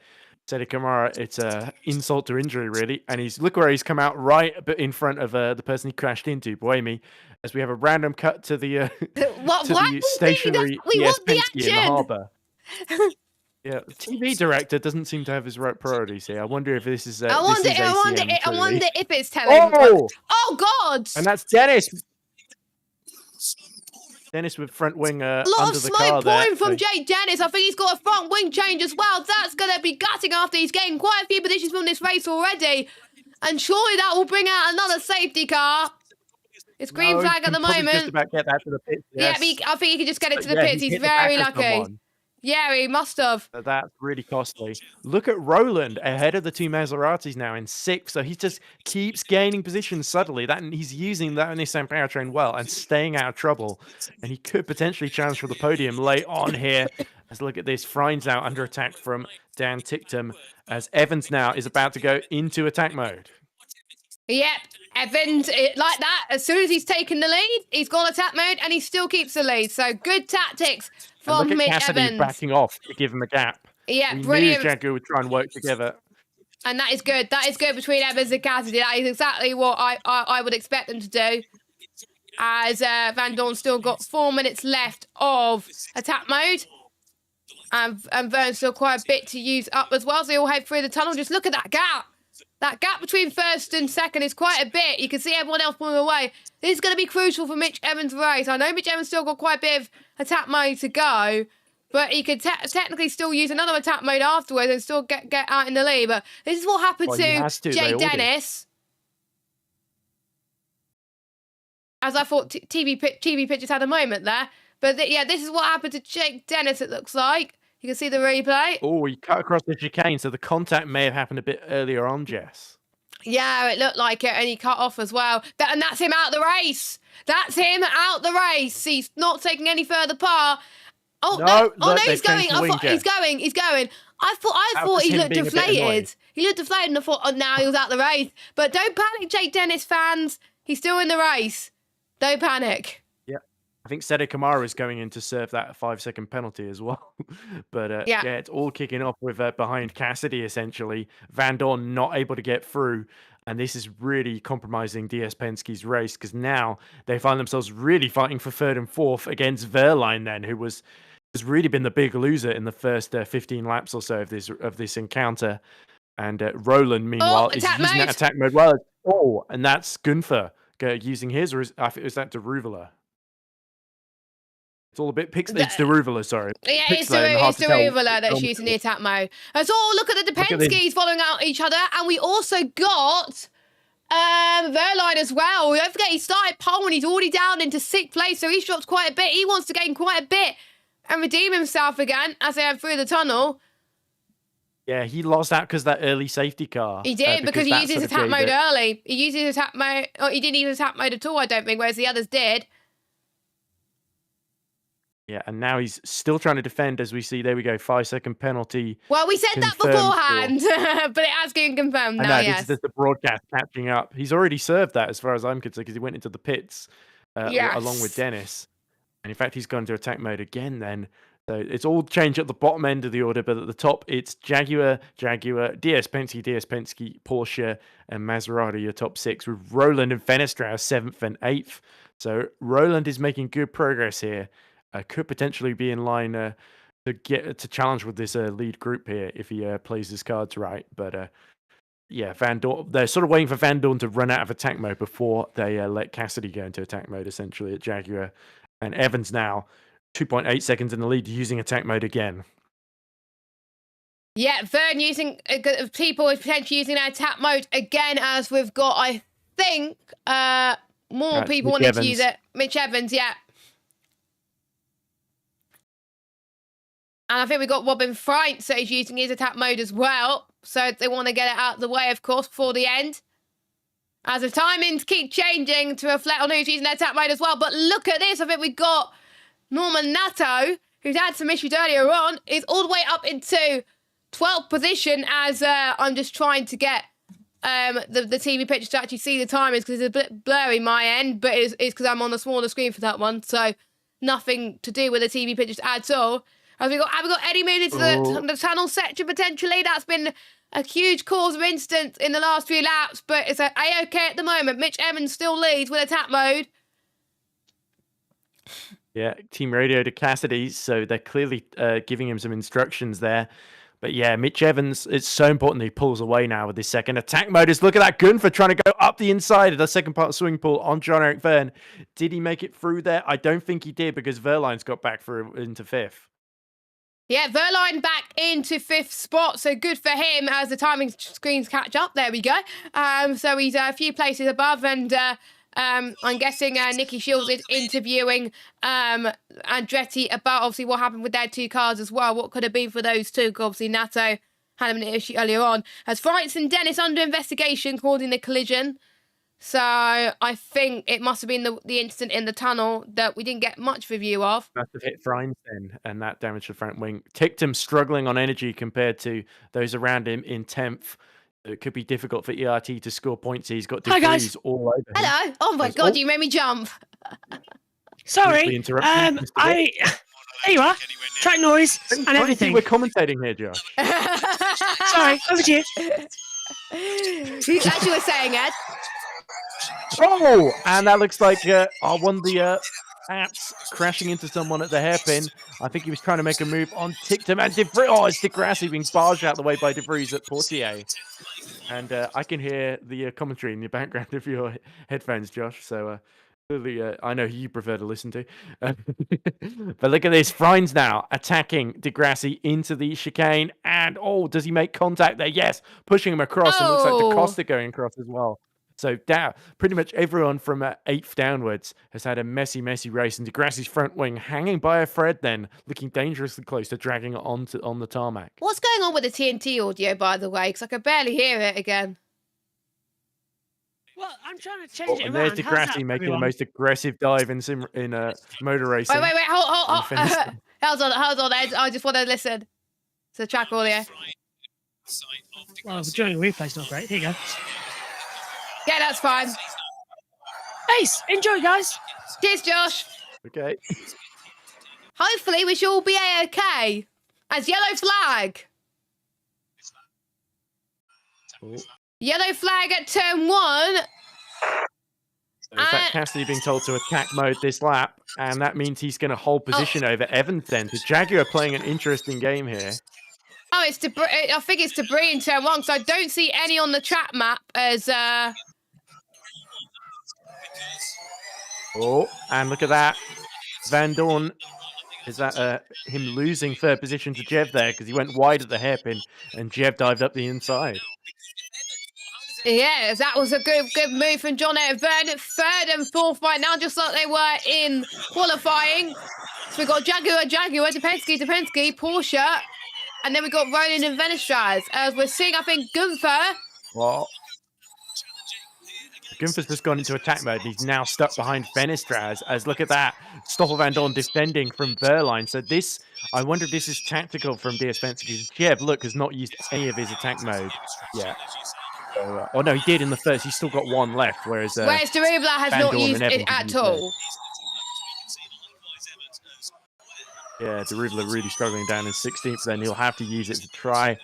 Sete Camara, it's a insult to injury really. And look where he's come out right in front of the person he crashed into, Boemi. As we have a random cut to the the stationary PS Penske in the harbour. Yeah, the TV director doesn't seem to have his right priorities here. I wonder if this is. I wonder if it's telling. Oh God! And that's Dennis. Dennis with front wing under the car there. A lot of smoke pouring from Jake Dennis. I think he's got a front wing change as well. That's going to be gutting after he's gained quite a few positions from this race already. And surely that will bring out another safety car. It's green flag at the moment. Just about get that to the pits. Yes. Yeah, I think he can just get it to the pits. He's very lucky. Yeah, he must have. That's really costly. Look at Roland ahead of the 2 Maseratis now in 6th. So he just keeps gaining positions subtly. He's using that Nissan powertrain well and staying out of trouble. And he could potentially challenge for the podium late on here. Let's look at this. Friends now under attack from Dan Tictum as Evans now is about to go into attack mode. Yep, Evans, like that, as soon as he's taken the lead, he's gone attack mode and he still keeps the lead. So good tactics from Mitch Evans. Backing off to give him a gap. Yeah, we brilliant. Knew Jaguar would try and work together. And that is good. That is good between Evans and Cassidy. That is exactly what I would expect them to do. As Van Dorn still got 4 minutes left of attack mode. And Vern's still quite a bit to use up as well. So they all head through the tunnel. Just look at that gap. That gap between first and second is quite a bit. You can see everyone else pulling away. This is going to be crucial for Mitch Evans' race. I know Mitch Evans still got quite a bit of attack mode to go, but he could technically still use another attack mode afterwards and still get out in the lead. But this is what happened to Jake Dennis. as I thought TV pictures had a moment there. But yeah, this is what happened to Jake Dennis, it looks like. You can see the replay. Oh, he cut across the chicane, so the contact may have happened a bit earlier on, Jess. Yeah, it looked like it, and he cut off as well. And that's him out the race. That's him out the race. He's not taking any further part. Oh no! Oh no, he's going. He's going. He's going. I thought he looked deflated. He looked deflated, and I thought, oh, now he was out the race. But don't panic, Jake Dennis fans. He's still in the race. Don't panic. Yeah, I think Sede Kamara is going in to serve that 5-second penalty as well. But yeah, it's all kicking off with behind Cassidy essentially. Van Dorn not able to get through. And this is really compromising DS Penske's race because now they find themselves really fighting for third and fourth against Verline then, who has really been the big loser in the first 15 laps or so of this encounter. And Roland, meanwhile, is using that attack mode well. Oh, and that's Gunther using his, or is that Deruvula? It's all a bit pixelated. It's Deruvula, sorry. Yeah, it's Deruvula that's using the attack mode. So look at the Penskes following out each other, and we also got Verline as well. Don't forget, he started pole and he's already down into 6th place, so he's dropped quite a bit. He wants to gain quite a bit and redeem himself again as they head through the tunnel. Yeah, he lost out because that early safety car. He did, because he used his attack mode early. He used his attack mode, or he didn't use attack mode at all, I don't think, whereas the others did. Yeah, and now he's still trying to defend, as we see. There we go, 5-second penalty. Well, we said that beforehand, but it has been confirmed now, yes. This is the broadcast catching up. He's already served that, as far as I'm concerned, because he went into the pits along with Dennis. And in fact, he's gone to attack mode again then. So it's all changed at the bottom end of the order, but at the top, it's Jaguar, DS Penske, Porsche, and Maserati, your top 6, with Roland and Fenestrau 7th and 8th. So Roland is making good progress here. Could potentially be in line to challenge with this lead group here if he plays his cards right. But yeah, Van Dorn, they're sort of waiting for Van Dorn to run out of attack mode before they let Cassidy go into attack mode, essentially, at Jaguar. And Evans now 2.8 seconds in the lead, using attack mode again. Yeah, Vern using people is potentially using their attack mode again, as we've got, I think, more people wanting to use it. Mitch Evans, yeah. And I think we've got Robin Freitz that is using his attack mode as well. So they want to get it out of the way, of course, before the end. As the timings keep changing to reflect on who's using their attack mode as well. But look at this. I think we've got Norman Nato, who's had some issues earlier on, is all the way up into 12th position as I'm just trying to get the TV pictures to actually see the timings because it's a bit blurry my end, but it's because I'm on a smaller screen for that one. So nothing to do with the TV pictures at all. Have we got Eddie moving into the tunnel section potentially? That's been a huge cause of incident in the last few laps, but it's A-OK at the moment. Mitch Evans still leads with attack mode. Yeah, team radio to Cassidy, so they're clearly giving him some instructions there. But yeah, Mitch Evans, it's so important that he pulls away now with his second attack mode. Look at that Gunther trying to go up the inside of the second part of the swimming pool on John-Eric Verne. Did he make it through there? I don't think he did, because Verline's got back into 5th. Yeah, Verline back into 5th spot, so good for him as the timing screens catch up. There we go. So he's a few places above, and I'm guessing Nicky Shields is interviewing Andretti about obviously what happened with their 2 cars as well. What could have been for those 2? Obviously, Nato had an issue earlier on. As Freitz and Dennis under investigation causing the collision. So I think it must have been the incident in the tunnel that we didn't get much review of. Must have hit Freins then, and that damaged the front wing. Ticked him struggling on energy compared to those around him in 10th. It could be difficult for ERT to score points. He's got degrees all over him. Hello. Oh my God, you made me jump. Sorry. There you are. Track noise and everything. We're commentating here, Josh. Sorry, over to you. As you were saying, Ed. Oh, and that looks like one of the apps crashing into someone at the hairpin. I think he was trying to make a move on Tictum and DeVries. Oh, it's DeGrassi being barged out the way by DeVries at Portier. And I can hear the commentary in the background of your headphones, Josh. So clearly, I know who you prefer to listen to. But look at this. Freins now attacking DeGrassi into the chicane. And, oh, does he make contact there? Yes, pushing him across. And looks like DaCosta going across as well. So pretty much everyone from 8th downwards has had a messy race, and deGrassi's front wing hanging by a thread then, looking dangerously close to dragging it on the tarmac. What's going on with the TNT audio, by the way? Because I could barely hear it again. Well, I'm trying to change it And around. there's deGrassi making the most aggressive dive in motor racing. Wait, hold on, Ed. I just want to listen to the track audio. Well, during a replay's not great. Here you go. Yeah, that's fine. Ace, enjoy, guys. Cheers, Josh. Okay. Hopefully, we should all be okay. As yellow flag. Oh. Yellow flag at turn 1. So is that Cassidy being told to attack mode this lap? And that means he's going to hold position over Evans then. The Jaguar playing an interesting game here. Oh, it's debris. I think it's debris in turn 1, so I don't see any on the track map as... Oh, and look at that. Van Dorn, is that him losing third position to Jev there because he went wide at the hairpin and Jev dived up the inside. Yeah, that was a good move from John Vernon. 3rd and 4th right now, just like they were in qualifying. So we've got Jaguar, Dupensky, Porsche, and then we've got Roland and Venestraz. As we're seeing, I think, Gunther. Well, Gunther's just gone into attack mode. He's now stuck behind Venestraz. As look at that, Stoffel Van Dorn defending from Verline. So this, I wonder if this is tactical from DS Pensky. Jev, look, has not used any of his attack mode yet. Oh no, he did in the first. He's still got one left, whereas Deribla has Van not Dorn used it at all. Yeah, Deribla really struggling down in 16th. Then he'll have to use it to try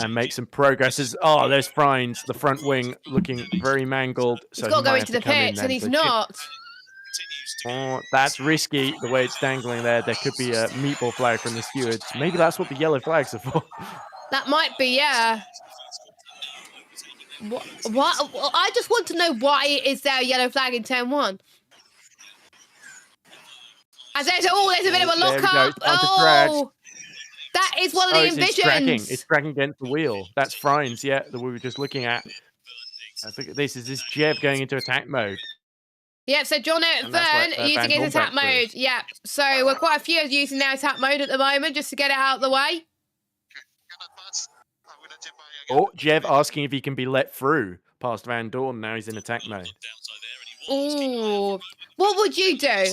and make some progress. Oh, there's Frines, the front wing looking very mangled. He's got to go into the pits, and he's not. Oh, that's risky, the way it's dangling there. There could be a meatball flag from the stewards. Maybe that's what the yellow flags are for. That might be, yeah. What? I just want to know why is there a yellow flag in turn 1? As there's a bit of a lock-up. Oh, that is one of the envisions. It's dragging against the wheel. That's Frines, yeah, that we were just looking at. I think this is Jev going into attack mode. Yeah, so John Vern using his attack mode. Yeah, so we're quite a few using their attack mode at the moment just to get it out of the way. Oh, Jev asking if he can be let through past Van Dorn. Now he's in attack mode. Ooh, what would you do?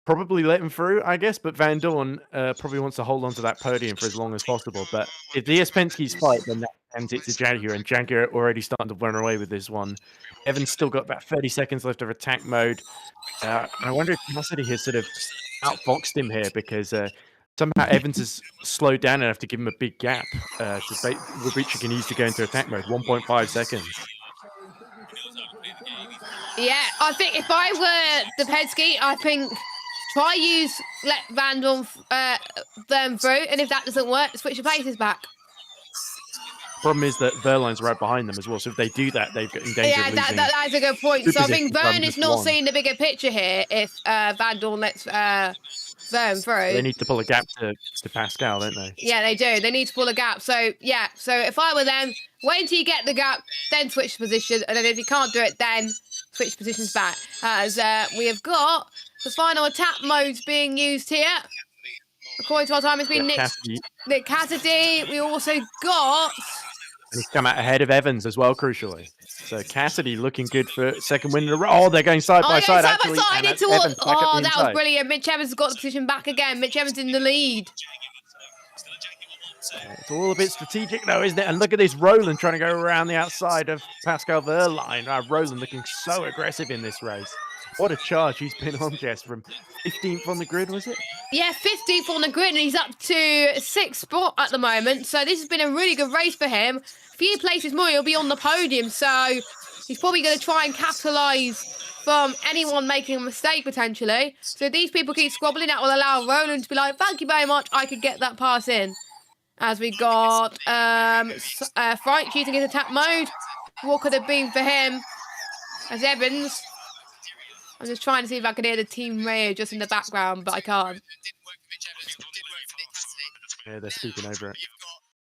Probably let him through, I guess. But Van Dorn probably wants to hold on to that podium for as long as possible. But if DS Penske's fight, then that ends it to Jaguar, and Jaguar already starting to run away with this one. Evan's still got about 30 seconds left of attack mode. I wonder if Cassidy has sort of outfoxed him here because. Somehow Evans has slowed down enough to give him a big gap which he can use to go into attack mode. 1.5 seconds. Yeah, I think if I were the Penske, I think let Van Dorn them through, and if that doesn't work, switch the places back. Problem is that Verline's right behind them as well, so if they do that, they've got in danger of losing. That's a good point. So I think Vern is not seeing the bigger picture here if Van Dorn lets Vern through. They need to pull a gap to Pascal, don't they? Yeah, they do. They need to pull a gap. So, yeah. So if I were them, wait until you get the gap, then switch position. And then if you can't do it, then switch positions back. As we have got the final attack modes being used here. According to our time, it's been Nick Cassidy. We also got... And he's come out ahead of Evans as well, crucially. So Cassidy looking good for second win in a row. Oh, they're going side by side, actually. That was brilliant. Mitch Evans has got the position back again. Mitch Evans in the lead. It's all a bit strategic, though, isn't it? And look at this Roland trying to go around the outside of Pascal Verline. Roland looking so aggressive in this race. What a charge he's been on, Jess, from 15th on the grid, was it? Yeah, 15th on the grid, and he's up to 6th spot at the moment. So this has been a really good race for him. A few places more, he'll be on the podium. So he's probably going to try and capitalise from anyone making a mistake, potentially. So if these people keep squabbling, that will allow Roland to be like, thank you very much, I could get that pass in. As we got Frank using his attack mode. What could have been for him? As Evans... I'm just trying to see if I can hear the team radio just in the background, but I can't. Yeah, they're speaking over it.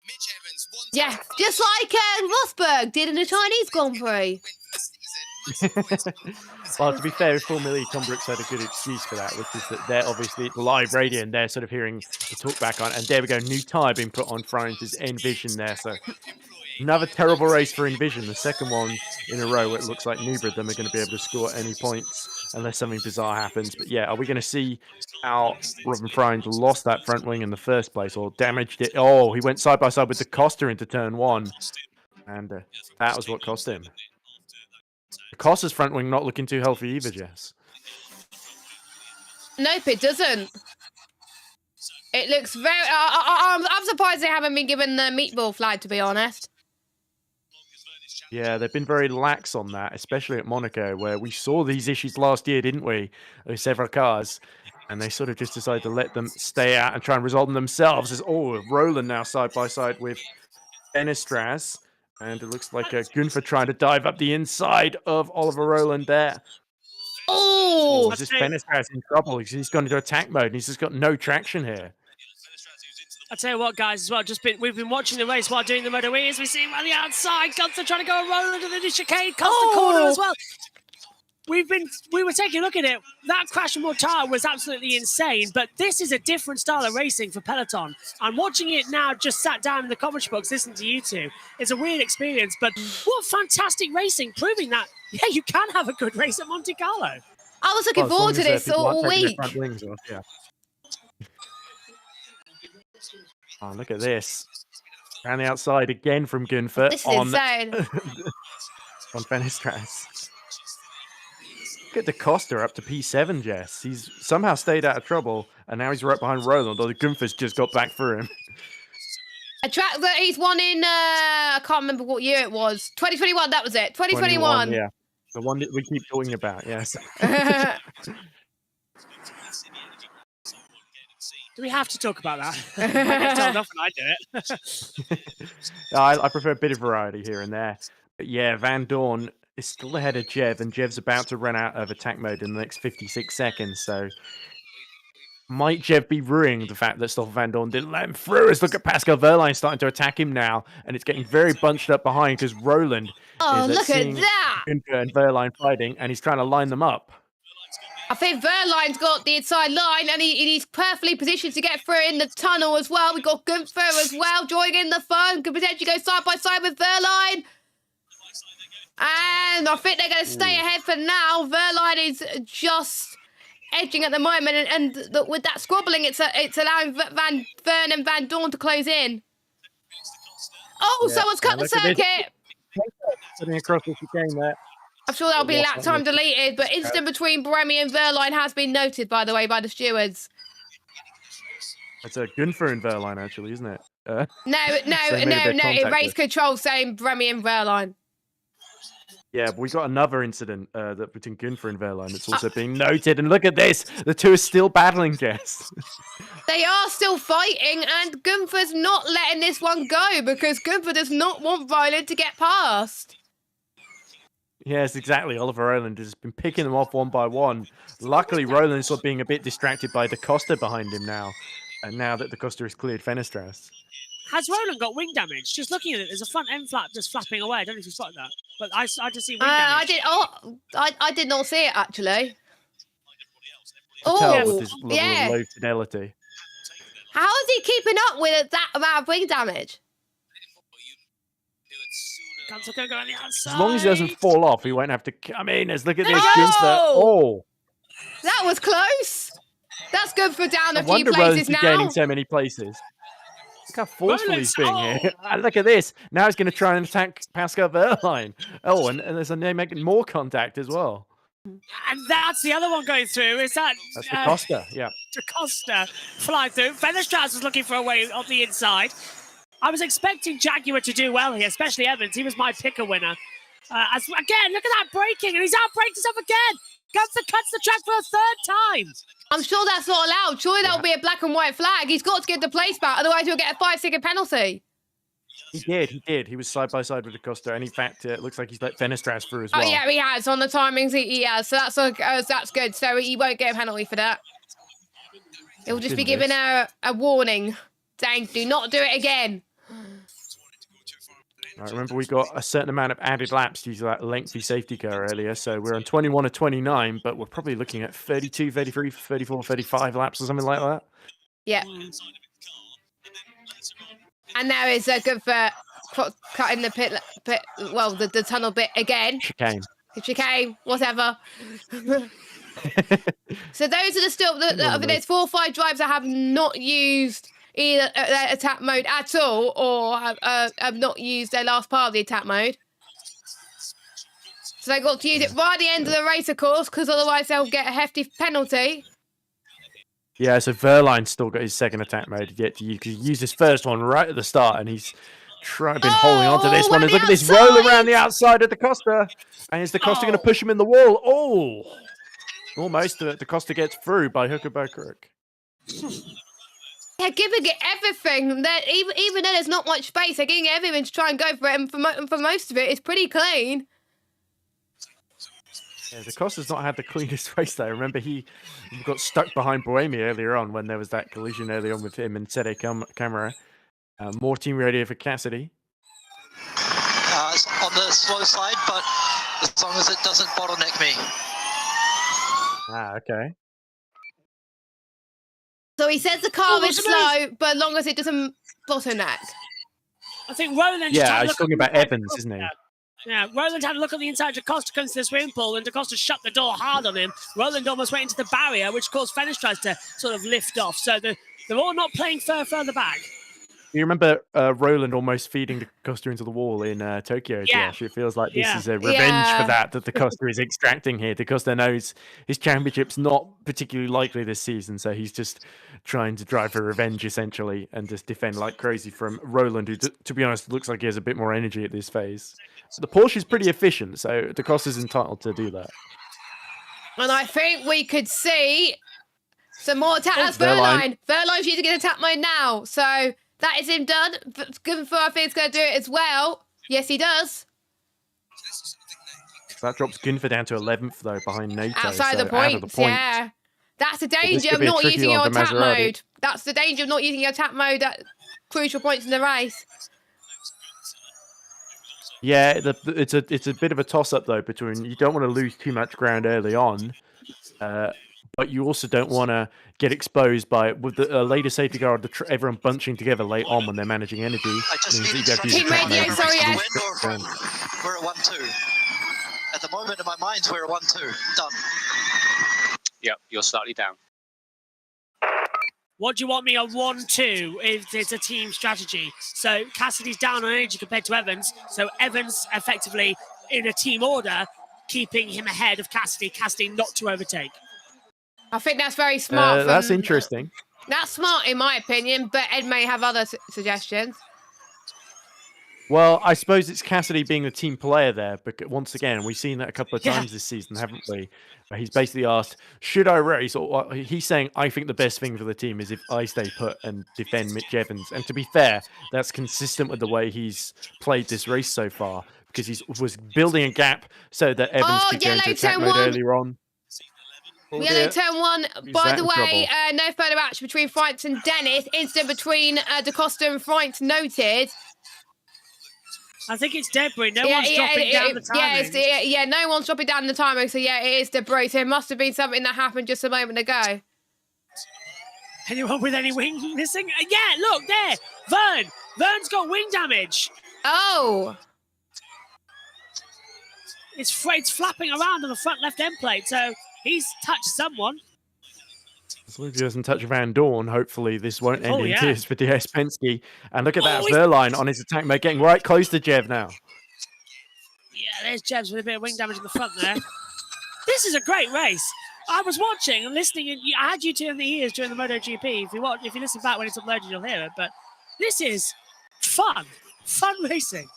Mitch Evans, 1, Yeah, just like Rosberg did in the Chinese Grand Prix. Well, to be fair, with Formula E, Tom Brooks had a good excuse for that, which is that they're obviously live radio and they're sort of hearing the talk back on. And there we go, new tyre being put on France's Envision there. So another terrible race for Envision, the second one in a row where it looks like neither of them are going to be able to score any points unless something bizarre happens. But yeah, are we going to see how Robin Frijns lost that front wing in the first place or damaged it? Oh, he went side by side with the Costa into turn one. And that was what cost him. Costa's front wing not looking too healthy either, Jess. Nope, it doesn't. It looks very... I'm surprised they haven't been given the meatball flag, to be honest. Yeah, they've been very lax on that, especially at Monaco, where we saw these issues last year, didn't we? With several cars. And they sort of just decided to let them stay out and try and resolve them themselves. As Roland now side by side with Fenestras. And it looks like Gunther trying to dive up the inside of Oliver Roland there. Oh! Is this Fenestras in trouble? He's gone into attack mode and he's just got no traction here. I'll tell you what, guys, as well, we've been watching the race while doing the Moto E. As we see him on the outside, Gunther trying to go Roland under the chicane, cuts the corner as well. We were taking a look at it. That crash of Mortar was absolutely insane, but this is a different style of racing for Peloton. I'm watching it now, just sat down in the commentary box, listening to you two. It's a weird experience, but what fantastic racing, proving that, yeah, you can have a good race at Monte Carlo. I was looking forward to this all week. Yeah. Oh, look at this. Around the outside again from Gunther. This is insane. On Fenestras. Look at Da Costa up to P7, Jess. He's somehow stayed out of trouble, and now he's right behind Roland, although Gunther's just got back through him. A track that he's won in, I can't remember what year it was. 2021, that was it. 2021. Yeah. The one that we keep talking about, yes. Do we have to talk about that? I get told off when I do it. I prefer a bit of variety here and there. But yeah, Van Dorn is still ahead of Jev, and Jev's about to run out of attack mode in the next 56 seconds. So might Jev be ruining the fact that Stoffel Van Dorn didn't let him through? As look at Pascal Wehrlein starting to attack him now, and it's getting very bunched up behind because Roland is look at that! Gunther and Wehrlein fighting, and he's trying to line them up. I think Wehrlein's got the inside line, and he's perfectly positioned to get through in the tunnel as well. We've got Gunther as well joining the phone. Could potentially go side by side with Wehrlein. And I think they're going to stay ahead for now. Wehrlein is just edging at the moment, and with that squabbling, it's allowing Van Vern and Van Dorn to close in. Oh, Yeah, someone's cut the circuit. Putting across the chicane there. I'm sure that'll be lap time deleted, but incident between Bremy and Wehrlein has been noted, by the way, by the stewards. It's a Gunther and Wehrlein, actually, isn't it? No. In race control, saying Bremy and Wehrlein. Yeah, but we got another incident between Gunther and Wehrlein that's also being noted. And look at this. The two are still battling, Jess. They are still fighting, and Gunther's not letting this one go because Gunther does not want Roland to get past. Yes, exactly. Oliver Roland has been picking them off one by one. Luckily, Roland is sort of being a bit distracted by Da Costa behind him now. And now that Da Costa has cleared Fenestras. Has Roland got wing damage? Just looking at it, there's a front end flap just flapping away. I don't know if you spotted that. But I just see wing damage. I did not see it, actually. With his level of low fidelity. How is he keeping up with that amount of wing damage? Gunther go on the outside. As long as he doesn't fall off, he won't have to come in. As look at this, No! Gunther. Oh, That was close. That's good for down a few wonder places Roland's now. gaining so many places. Look how forceful he's being here. And look at this. Now he's going to try and attack Pascal Wehrlein. Oh, and there's a name making more contact as well. And that's the other one going through. Is that That's Da Costa, yeah. Da Costa flying through. Fenestras was looking for a way on the inside. I was expecting Jaguar to do well here, especially Evans. He was my picker winner. Again, look at that braking, and he's out-braked himself again. Gunther cuts the track for a third time. I'm sure that's not allowed. Surely that'll be a black and white flag. He's got to give the place back, otherwise he'll get a 5-second penalty. He did. He was side by side with Da Costa, and in fact, it looks like he's let Fenestras through as well. Oh yeah, he has on the timings. He has, so that's good. So he won't get a penalty for that. He'll just be given a warning, saying, "Do not do it again." I remember we got a certain amount of added laps due to that lengthy safety car earlier. So we're on 21 or 29, but we're probably looking at 32, 33, 34, 35 laps or something like that. Yeah. And there is a good for cutting the pit, well, the tunnel bit again. Chicane, whatever. So those are there's 4 or 5 drivers that have not used either their attack mode at all, or have not used their last part of the attack mode. So they got to use it right at the end of the race, of course, because otherwise they'll get a hefty penalty. Yeah, so Verline's still got his second attack mode yet to use, because he used his first one right at the start, and he's been holding on to this one. And look at this roll around the outside of DaCosta. And is DaCosta going to push him in the wall? Oh! Almost. DaCosta gets through by hook or by crook. They're giving it everything. Even though there's not much space, they're giving everything to try and go for it. And for most of it, it's pretty clean. Yeah, DaCosta's not had the cleanest race there. Remember, he got stuck behind Bohemia earlier on when there was that collision early on with him and Sede Camera. More team radio for Cassidy. It's on the slow side, but as long as it doesn't bottleneck me. Ah, okay. So he says the car is slow, but as long as it doesn't bottleneck. I think Roland. Yeah, he's talking about Evans, isn't he? Yeah, Roland had a look at the inside. DaCosta comes to the swimming pool, and DaCosta shut the door hard on him. Roland almost went into the barrier, which caused Fennis tries to sort of lift off. So they're all not playing further back. You remember Roland almost feeding DaCosta into the wall in Tokyo? Yeah. It feels like this is a revenge for that DaCosta is extracting here. DaCosta knows his championship's not particularly likely this season, so he's just trying to drive for revenge, essentially, and just defend like crazy from Roland, who, to be honest, looks like he has a bit more energy at this phase. The Porsche is pretty efficient, so DaCosta's entitled to do that. And I think we could see some more attack. That's Verline. Verline's using an attack mode now, so that is him done. Good for I think he's going to do it as well. Yes, he does. That drops Gunfer down to 11th, though, behind NATO. Outside the points, yeah. That's the danger of not using your attack mode. That's the danger of not using your attack mode at crucial points in the race. Yeah, it's a bit of a toss-up, though, between you don't want to lose too much ground early on, but you also don't want to get exposed by with the later safety car, everyone bunching together late on when they're managing energy. I just need team radio, sorry, yeah. We're at 1-2. At the moment, in my mind, we're at 1-2. Done. Yep, you're slightly down. What do you want me on 1-2 if it's a team strategy? So Cassidy's down on energy compared to Evans. So Evans effectively in a team order, keeping him ahead of Cassidy. Cassidy not to overtake. I think that's very smart. That's interesting. That's smart in my opinion, but Ed may have other suggestions. Well, I suppose it's Cassidy being the team player there, but once again, we've seen that a couple of times this season, haven't we? Where he's basically asked, should I race? Or he's saying, I think the best thing for the team is if I stay put and defend Mitch Evans. And to be fair, that's consistent with the way he's played this race so far, because he was building a gap so that Evans could go into attack mode earlier on. Yellow turn 1, by the way, no further action between Freitz and Dennis. Incident between DaCosta and Freitz noted. I think it's debris. No one's dropping down the timing. No one's dropping down the timing. So, yeah, it is debris. So, it must have been something that happened just a moment ago. Anyone with any wing missing? Yeah, look, there. Vern's got wing damage. Oh. It's flapping around on the front left end plate. So, he's touched someone. As long as he doesn't touch Van Dorn, hopefully this won't end in tears for DS Penske. And look at that, Verline on his attack mode, getting right close to Jev now. Yeah, there's Jevs with a bit of wing damage in the front there. This is a great race. I was watching and listening, and I had you two in the ears during the MotoGP. If you listen back when it's uploaded, you'll hear it. But this is fun racing.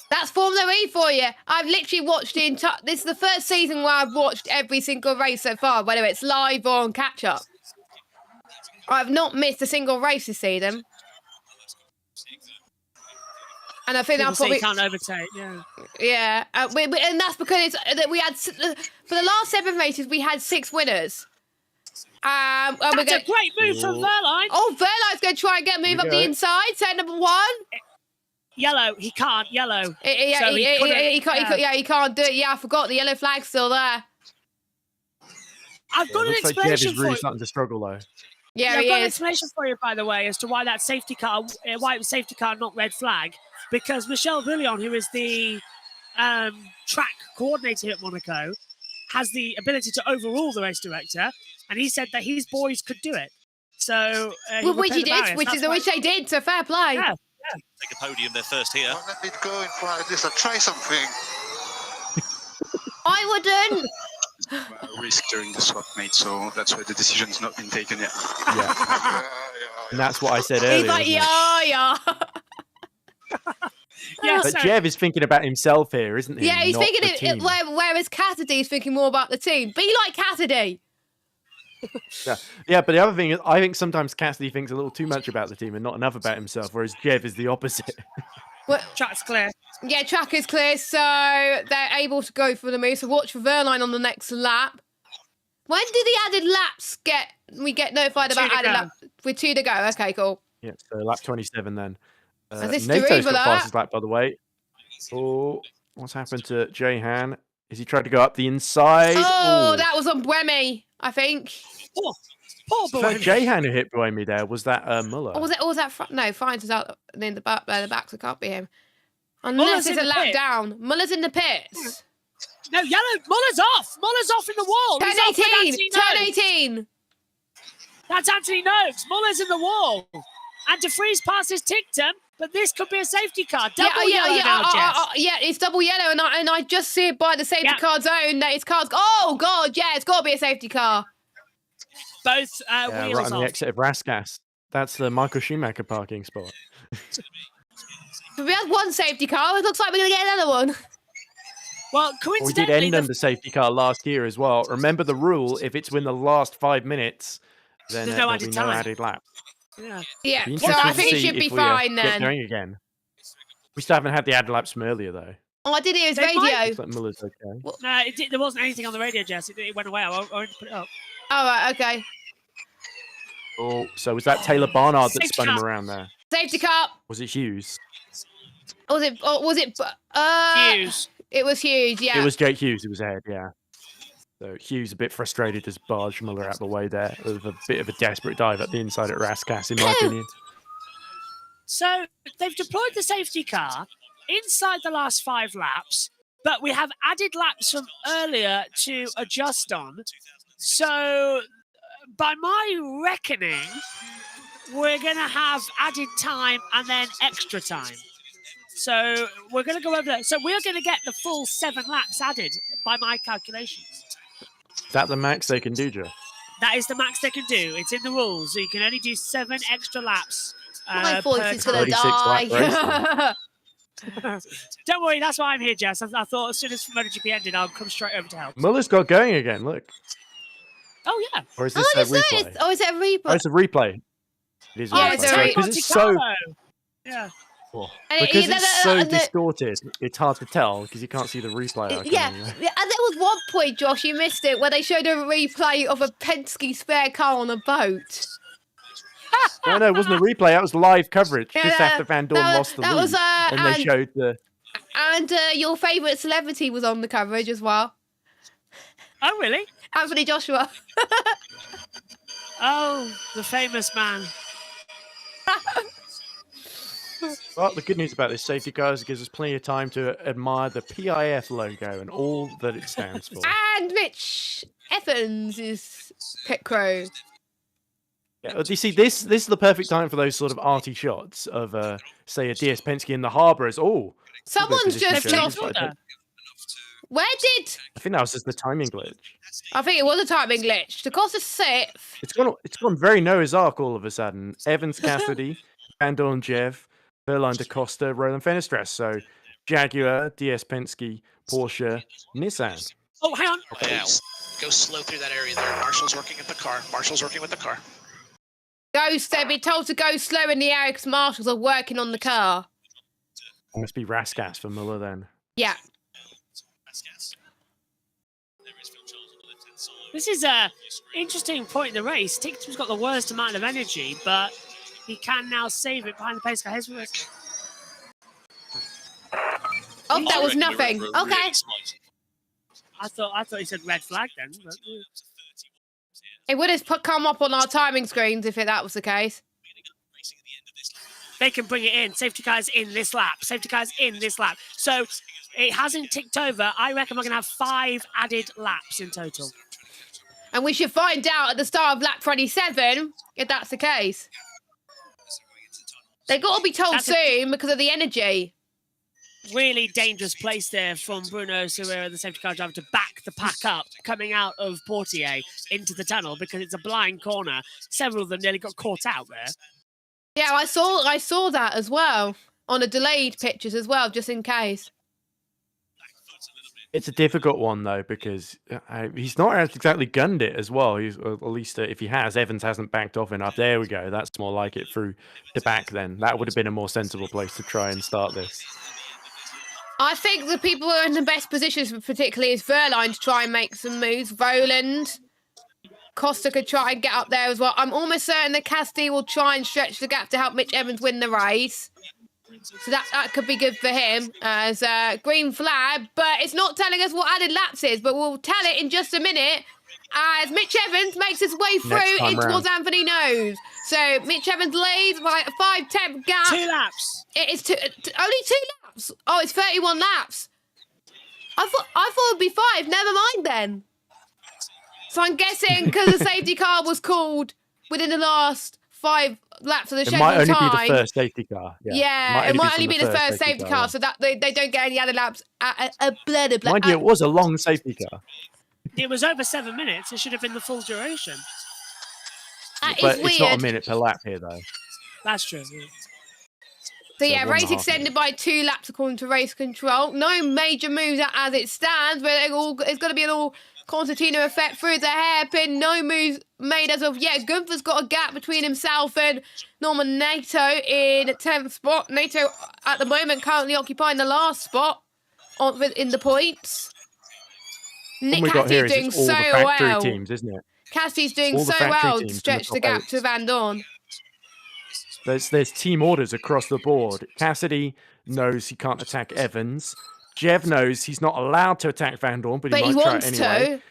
That's Formula E for you. I've literally watched the entire... This is the first season where I've watched every single race so far, whether it's live or on catch-up. I've not missed a single race this season. And I think that's probably... can't overtake, yeah. Yeah, and that's because we had... For the last 7 races, we had 6 winners. That's a great move from Verline. Oh, Verline's going to try and get a move up the inside. Set number 1. Yellow. He can't. Yellow. Yeah, So he can't do it. Yeah, I forgot the yellow flag's still there. I've got an Looks like Jev explanation is for really you. starting to struggle though. Yeah, I've he got an is. explanation for you, by the way, as to why that safety car, why it was safety car, not red flag. Because Michel Villion, who is the track coordinator at Monaco, has the ability to overrule the race director, and he said that his boys could do it. So, Which he did, which they did. So fair play. Yeah. Take a podium, they're first here. Well, let it go in front of this. Try something. I wouldn't. Risk during the swap, mate, so that's why the decision's not been taken yet. Yeah. And that's what I said earlier. He's like, wasn't it? Yeah, But Jev is thinking about himself here, isn't he? yeah, he's Not thinking the team. whereas Cassidy's thinking more about the team. Be like Cassidy. Yeah, but the other thing is, I think sometimes Cassidy thinks a little too much about the team and not enough about himself, whereas Jev is the opposite. Well, Track's clear. yeah, track is clear, so they're able to go for the move. So watch for Verline on the next lap. When do the added laps get? We get notified about added laps with 2 to go. Okay, cool. Yeah, so lap 27 then. Is this NATO's Deriva got that? fastest lap, by the way. Oh, what's happened to Jehan? Is he trying to go up the inside? Oh, Ooh. that was on Buemi, I think. Poor Was boy. that Jehan who hit behind me there? Was that Muller? Or was that no, Fines is out in the back, so it can't be him. Unless Muller's it's in a the lap pit. down. Muller's in the pits. No, yellow. Muller's off. Muller's off in the wall. Turn He's off with 18. Anthony Turn Noakes. 18. That's Anthony Noakes. Muller's in the wall. And De Vries passes Tickton, but this could be a safety car. Double yellow now, Jess. Yeah, it's double yellow, and I just see it by the safety car zone that it's cars. Oh God, yeah, it's got to be a safety car. Both Yeah, wheels right on the off. exit of Raskas. That's the Michael Schumacher parking spot. If we had one safety car, it looks like we're gonna get another one. Well, We did coincidentally, end under safety car last year as well. Remember the rule: if it's within the last 5 minutes, then There's no there'll added be no time. added lap. yeah. Yeah, Be so interesting I to think it see should be if we, fine get then. going again. We still haven't had the added laps from earlier though. Oh, I did hear his They might- radio. Looks like Muller's okay. No, there wasn't anything on the radio, Jess. It went away. I won't put it up. All right, okay. Oh, so was that Taylor Barnard that Safety spun him car. around there? Safety car. Was it Hughes? Was it? Hughes. It was Hughes. Yeah. It was Jake Hughes who was ahead, yeah. So Hughes a bit frustrated as barged Muller out of the way there with a bit of a desperate dive at the inside at Raskas, in my opinion. So they've deployed the safety car inside the last 5 laps, but we have added laps from earlier to adjust on. So by my reckoning, we're going to have added time and then extra time. So we're going to go over there. So we're going to get the full 7 laps added by my calculations. Is that the max they can do, Joe? That is the max they can do. It's in the rules. So you can only do 7 extra laps. My per voice is gonna 36 lap die. Don't worry, that's why I'm here, Jess. I thought as soon as MotoGP ended, I'll come straight over to help. Muller's got going again, look. Oh, yeah. Or is Oh, this a it's replay? nice. Oh, is it a Oh, replay? it's a replay. It is a Oh, replay. it's a Sorry, replay. because it's so Yeah. And because either it's so the- distorted, it's hard to tell because you can't see the replay icon. Yeah, anyway. yeah, and there was one point, Josh, you missed it, where they showed a replay of a Penske spare car on a boat. No, it wasn't a replay. That was live coverage. Yeah, just after Van Dorn lost the that lead, was, and they showed the. And your favourite celebrity was on the coverage as well. Oh, really? Anthony Joshua. Oh, the famous man. Well, the good news about this safety car is it gives us plenty of time to admire the PIF logo and all that it stands for. And Mitch Evans is pit crew. Yeah, do you see this? This is the perfect time for those sort of arty shots of, say, a DS Penske in the harbour. As Someone's position just change, lost. but I Where did? think that was just the timing glitch. I think it was a timing glitch. The course is sixth. It's gone very Noah's Ark all of a sudden. Evans Cassidy, Van Dorn Jeff, Verline da Costa, Roland Fenestras. So Jaguar, DS Penske, Porsche, Nissan. Oh, hang on. Yeah, go slow through that area there. Marshall's working at the car. Marshall's working with the car. They've been told to go slow in the area because marshals are working on the car. Must be Raskas for Muller then. Yeah. This is a interesting point in the race. Ticktum's got the worst amount of energy, but he can now save it behind the pace car. Oh, that was nothing. Okay. I thought he said red flag then. But, It would have come up on our timing screens if that was the case. they can bring it in. Safety cars in this lap. Safety cars in this lap. So it hasn't ticked over. I reckon we're going to have 5 added laps in total. And we should find out at the start of lap 27 if that's the case. They've got to be told soon because of the energy. Really dangerous place there from Bruno Serrera, the safety car driver, to back the pack up coming out of Portier into the tunnel because it's a blind corner. Several of them nearly got caught out there. Yeah, I saw that as well on a delayed pictures as well, just in case. It's a difficult one though because he's not exactly gunned it as well. He's, at least if he has, Evans hasn't backed off enough. There we go. That's more like it through the back. Then that would have been a more sensible place to try and start this. I think the people who are in the best positions, particularly, is Verline to try and make some moves. Roland, Costa could try and get up there as well. I'm almost certain that Casti will try and stretch the gap to help Mitch Evans win the race. So that could be good for him as green flag, but it's not telling us what added laps is, but we'll tell it in just a minute as Mitch Evans makes his way through in towards Anthony Nose. So Mitch Evans leads by a 5-10 gap. 2 laps. It is only 2 laps. Oh, it's 31 laps. I thought it'd be 5. Never mind then. So I'm guessing because the safety car was called within the last 5 laps of the scheduled time. It might only be the first safety car. Yeah, it might only be the first safety car, so that they don't get any other laps. Mind you, it was a long safety car. It was over 7 minutes. It should have been the full duration. But it's not a minute per lap here, though. That's true. Yeah. So yeah, race extended by 2 laps according to race control. No major moves as it stands, but it's going to be an all concertina effect through the hairpin. No moves made as of yet. Gunther's got a gap between himself and Norman Nato in 10th spot. Nato at the moment currently occupying the last spot in the points. Nick Cassidy's doing so well. Teams, isn't it? Cassidy's doing so well to stretch the gap to Van Dorn. There's team orders across the board. Cassidy knows he can't attack Evans. Jev knows he's not allowed to attack Van Dorn, but he might try it anyway.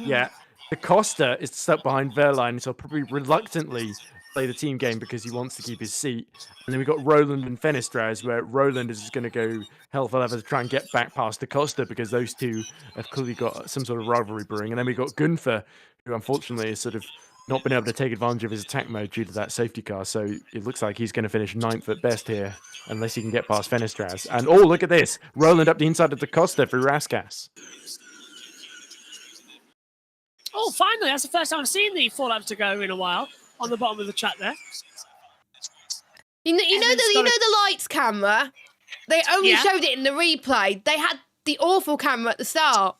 Yeah. The Costa is stuck behind Verline, so probably reluctantly play the team game because he wants to keep his seat. And then we've got Roland and Fenestraz, where Roland is just going to go hell for leather to try and get back past the Costa because those two have clearly got some sort of rivalry brewing. And then we've got Gunther, who unfortunately is sort of not been able to take advantage of his attack mode due to that safety car. So it looks like he's going to finish 9th at best here, unless he can get past Fenestraz. And oh, look at this. Roland up the inside of the Costa for Raskas. Oh, finally. That's the first time I've seen the 4 laps to go in a while on the bottom of the track there. You know the lights camera? They only showed it in the replay. They had the awful camera at the start.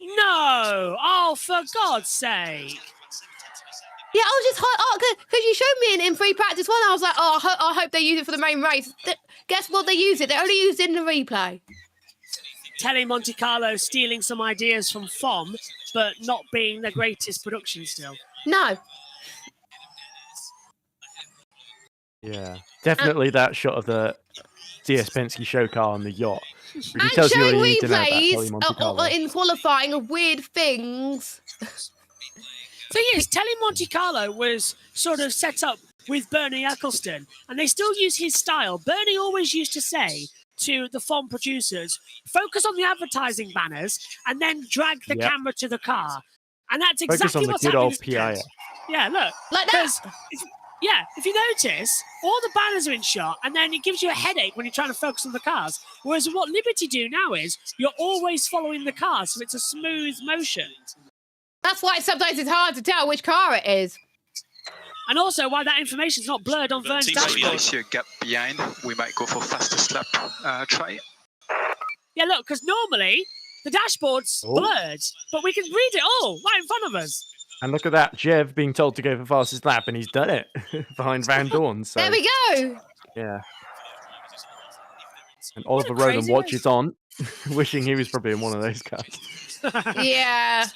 No! Oh, for God's sake. Yeah, I was just because you showed me in free practice one. I was like, I hope they use it for the main race. Guess what? They use it. They only used it in the replay. Tele Monte Carlo stealing some ideas from FOM, but not being the greatest production still. No. Yeah, definitely that shot of the DS Penske show car on the yacht. And showing replays in qualifying of weird things. Thing is, Tele Monte Carlo was sort of set up with Bernie Eccleston, and they still use his style. Bernie always used to say to the FOM producers, focus on the advertising banners and then drag the camera to the car. And that's exactly what's happening. Focus on the good old PI. Yeah, look. Like that. If you notice, all the banners are in shot, and then it gives you a headache when you're trying to focus on the cars. Whereas what Liberty do now is you're always following the cars, so it's a smooth motion. That's why sometimes it's hard to tell which car it is. And also why that information's not blurred on Vern's dashboard. I see a gap behind. We might go for fastest lap try. Yeah, look, because normally the dashboard's blurred, but we can read it all right in front of us. And look at that, Jev being told to go for fastest lap, and he's done it behind Van Dorn. So, there we go. Yeah. And Oliver Rowland watches on, wishing he was probably in one of those cars. Yeah.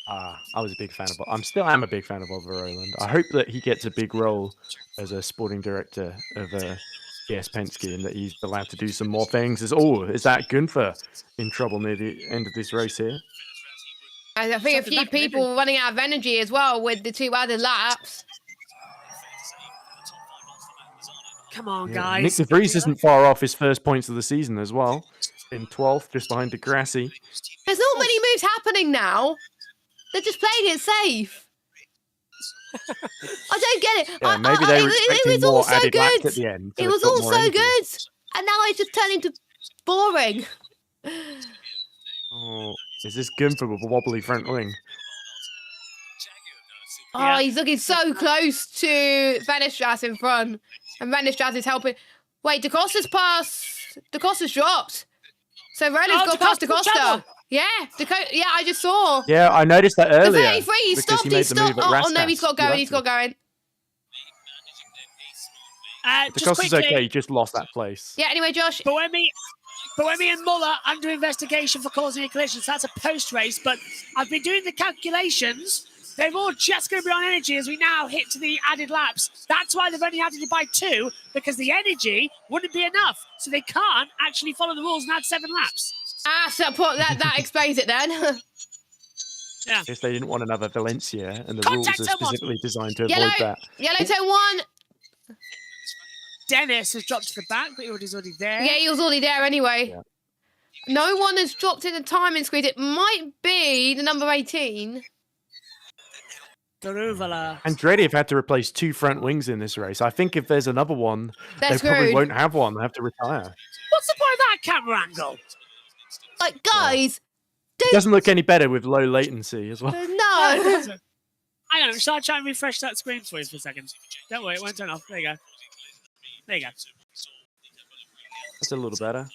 I was a big fan of. I still am a big fan of Oliver Rowland. I hope that he gets a big role as a sporting director of DS Penske and that he's allowed to do some more things. Is that Gunther in trouble near the end of this race here? I think a few people running out of energy as well with the 2 added laps. Come on, Yeah. guys. Nick De Vries isn't far off his first points of the season as well. In 12th, just behind Degrassi. There's not many moves happening now. They're just playing it safe. I don't get it. Yeah, maybe they were expecting more added laps at the end. It was all so good. And now it's just turned into boring. Oh, is this Gunther with a wobbly front wing? Oh, he's looking so close to Vanistras in front. And Vanistras is helping. Wait, DaCosta's passed. DaCosta's dropped. So Ronan's got past DaCosta. Yeah, I just saw. Yeah, I noticed that earlier. The 33, he stopped. Oh, no, he's got going. He's got going. DaCosta's okay. He just lost that place. Yeah, anyway, Josh. Buemi and Muller under investigation for causing a collision. So that's a post-race. But I've been doing the calculations. They're all just going to be on energy as we now hit to the added laps. That's why they've only added it by 2, because the energy wouldn't be enough. So they can't actually follow the rules and add 7 laps. So that explains it then. Yeah. I guess they didn't want another Valencia, and the rules are specifically designed to avoid that. Yellow turn 1. Dennis has dropped to the back, but he was already there. Yeah, he was already there anyway. Yeah. No one has dropped in the timing squeeze. It might be the number 18. Andretti have had to replace 2 front wings in this race. I think if there's another one, they probably won't have one. They have to retire. What's the point of that camera angle? Like, guys, it doesn't look any better with low latency as well. No. Hang on, shall I try and refresh that screen for you for a second? Don't worry, it won't turn off. There you go. There you go. That's a little better.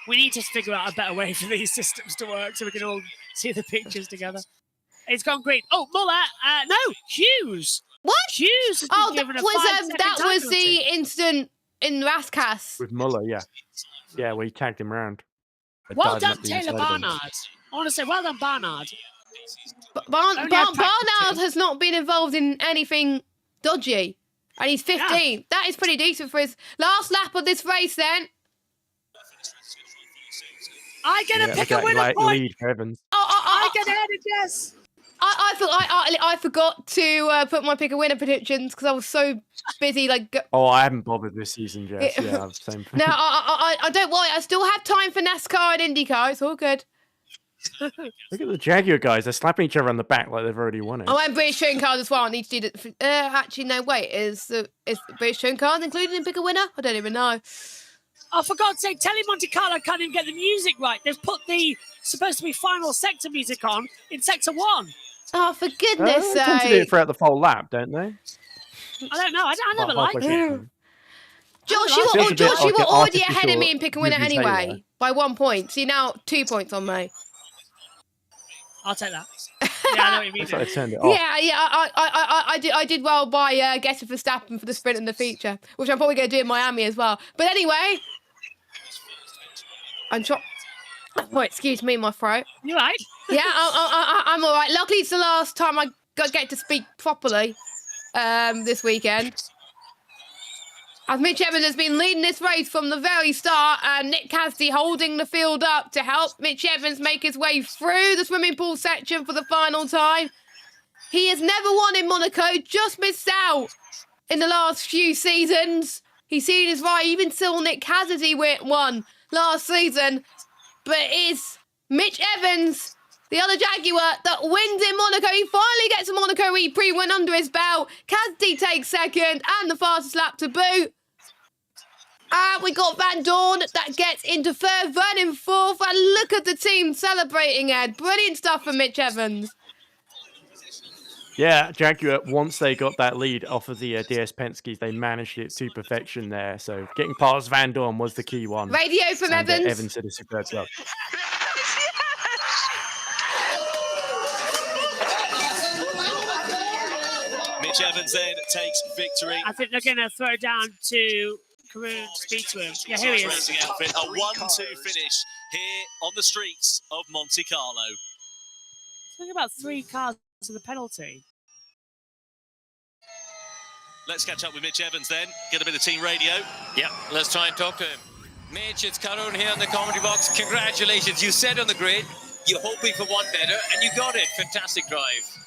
We need to figure out a better way for these systems to work so we can all see the pictures together. It's gone green. Oh, Muller. No, Hughes. What? Hughes has been given a 5-second that was the incident in Raskas. With Muller, yeah. Yeah, we tagged him around. Well done, Taylor Barnard. I want to say, well done, Barnard. Barnard has not been involved in anything dodgy. And he's 15. Yeah. That is pretty decent for his last lap of this race then. I get a pick a winner point. Lead for Evans. I get ahead of Jess. I forgot to put my pick a winner predictions because I was so busy. I haven't bothered this season, Jess. Yeah, same thing. No, I don't worry. I still have time for NASCAR and IndyCar. It's all good. Look at the Jaguar guys. They're slapping each other on the back like they've already won it. Oh, and British Touring Cars as well. I need to do that. Actually, no, wait. Is British Touring Cars included in pick a winner? I don't even know. Oh, for God's sake, Telly Monte Carlo can't even get the music right. They've put the supposed to be final sector music on in sector 1. Oh, for goodness sake. They tend to do it throughout the full lap, don't they? I don't know. I never liked it. Josh, you were already ahead of me in pick a winner anyway by 1 point. So you're now 2 points on me. I'll take that. Yeah, I know what you mean. I turned it off. Yeah, I did well by getting Verstappen for the sprint and the feature, which I'm probably going to do in Miami as well. But anyway, oh, excuse me, my throat. You right? Yeah, I'm all right. Luckily, it's the last time I get to speak properly this weekend. As Mitch Evans has been leading this race from the very start, and Nick Cassidy holding the field up to help Mitch Evans make his way through the swimming pool section for the final time. He has never won in Monaco, just missed out in the last few seasons. He's seen his right, even still Nick Cassidy won last season. But it's Mitch Evans, the other Jaguar, that wins in Monaco. He finally gets a Monaco EPrix win under his belt. Cassidy takes second and the fastest lap to boot. And we got Van Dorn that gets into third, Vernon fourth. And look at the team celebrating, Ed. Brilliant stuff for Mitch Evans. Yeah, Jaguar, once they got that lead off of the DS Penske's, they managed it to perfection there. So getting past Van Dorn was the key one. Radio from Evans. Evans did a superb job. Mitch Evans then takes victory. I think they're going to throw down to Karoon to speak to him. Yeah, here he is. Outfit, a 1-2 finish here on the streets of Monte Carlo. Think about 3 cars to the penalty. Let's catch up with Mitch Evans then. Get a bit of team radio. Yeah, let's try and talk to him. Mitch, it's Caroline here in the commentary box. Congratulations. You said on the grid, you're hoping for one better, and you got it. Fantastic drive.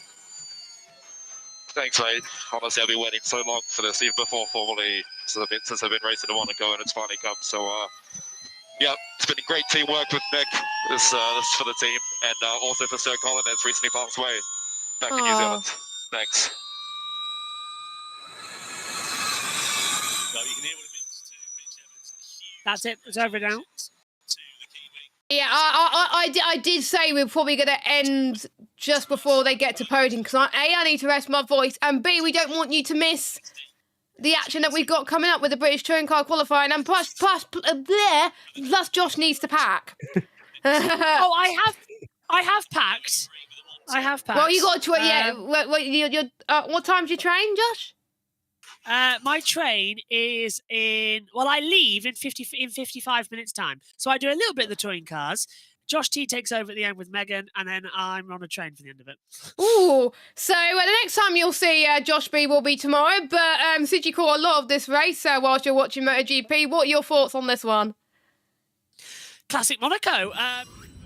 Thanks, mate. Honestly, I've been waiting so long for this, even before Formula E, since I've been racing in Monaco, and it's finally come. So, yeah, it's been great teamwork with Nick. This is for the team, and also for Sir Colin, that's recently passed away back in New Zealand. Thanks. Well, you can hear what it means to Mitch Evans. That's it. It's over now. Yeah, I did say we're probably going to end just before they get to podium because I need to rest my voice, and B, we don't want you to miss the action that we've got coming up with the British Touring Car qualifying, and plus Josh needs to pack. Oh, I have packed. Well, you got to what time do you train, Josh? My train is I leave in 55 minutes time. So I do a little bit of the touring cars. Josh T takes over at the end with Megan, and then I'm on a train for the end of it. Ooh, so the next time you'll see Josh B will be tomorrow, but since you caught a lot of this race whilst you're watching MotoGP, what are your thoughts on this one? Classic Monaco.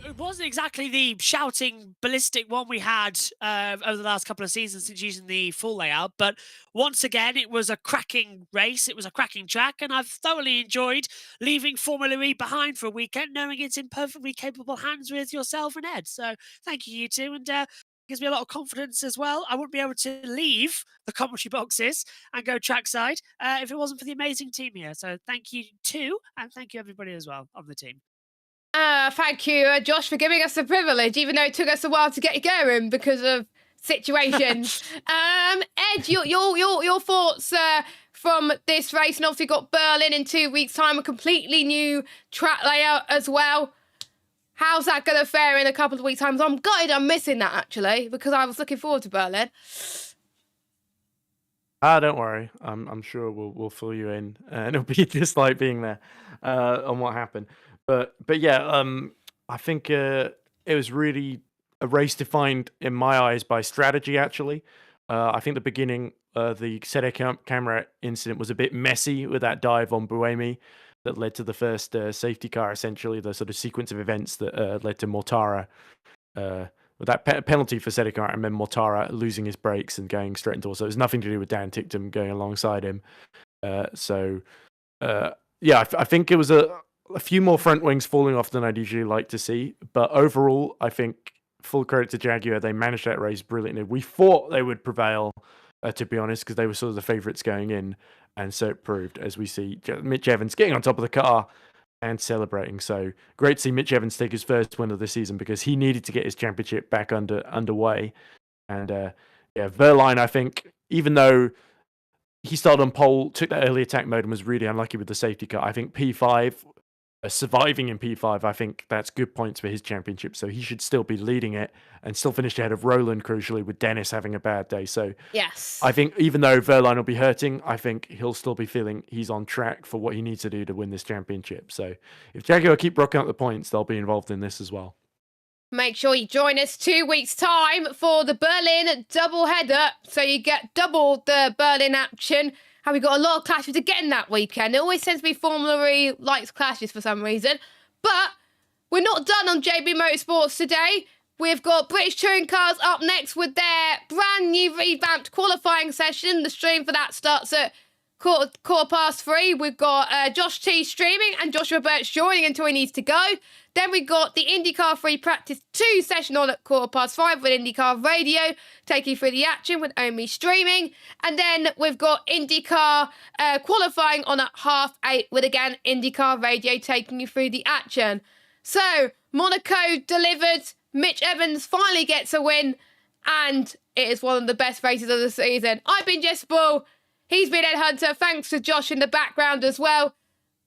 It wasn't exactly the shouting, ballistic one we had over the last couple of seasons since using the full layout. But once again, it was a cracking race. It was a cracking track. And I've thoroughly enjoyed leaving Formula E behind for a weekend, knowing it's in perfectly capable hands with yourself and Ed. So thank you, you two. And gives me a lot of confidence as well. I wouldn't be able to leave the commentary boxes and go trackside if it wasn't for the amazing team here. So thank you too. And thank you, everybody, as well on the team. Thank you, Josh, for giving us the privilege, even though it took us a while to get going because of situations. Ed, your thoughts from this race, and obviously got Berlin in 2 weeks' time, a completely new track layout as well. How's that going to fare in a couple of weeks' time? I'm gutted I'm missing that, actually, because I was looking forward to Berlin. Don't worry. I'm sure we'll fill you in, and it'll be just like being there on what happened. But yeah, I think it was really a race defined in my eyes by strategy. Actually, I think the beginning, the Sede camera incident was a bit messy with that dive on Buemi that led to the first safety car. Essentially, the sort of sequence of events that led to Mortara with that penalty for Sede car, and then Mortara losing his brakes and going straight into. So it was nothing to do with Dan Ticktum going alongside him. Yeah, I think it was a few more front wings falling off than I'd usually like to see. But overall, I think full credit to Jaguar. They managed that race brilliantly. We thought they would prevail, to be honest, because they were sort of the favourites going in. And so it proved, as we see Mitch Evans getting on top of the car and celebrating. So great to see Mitch Evans take his first win of the season because he needed to get his championship back underway. And Verline, I think, even though he started on pole, took that early attack mode and was really unlucky with the safety car, I think P5... surviving in P5, I think that's good points for his championship. So he should still be leading it and still finish ahead of Roland, crucially, with Dennis having a bad day. So yes, I think even though Verline will be hurting, I think he'll still be feeling he's on track for what he needs to do to win this championship. So if Jaguar keep rocking up the points, they'll be involved in this as well. Make sure you join us 2 weeks' time for the Berlin double header. So you get double the Berlin action. And we got a lot of clashes again that weekend. It always tends to be Formula E likes clashes for some reason. But we're not done on JB Motorsports today. We've got British Touring Cars up next with their brand new revamped qualifying session. The stream for that starts at 3:15. We've got Josh T streaming and Joshua Birch joining until he needs to go. Then we've got the IndyCar Free Practice 2 session on at 5:15 with IndyCar Radio, taking you through the action with Omi streaming. And then we've got IndyCar qualifying on at 8:30 with, again, IndyCar Radio taking you through the action. So, Monaco delivered. Mitch Evans finally gets a win. And it is one of the best races of the season. I've been Jess Bull. He's been Ed Hunter. Thanks to Josh in the background as well.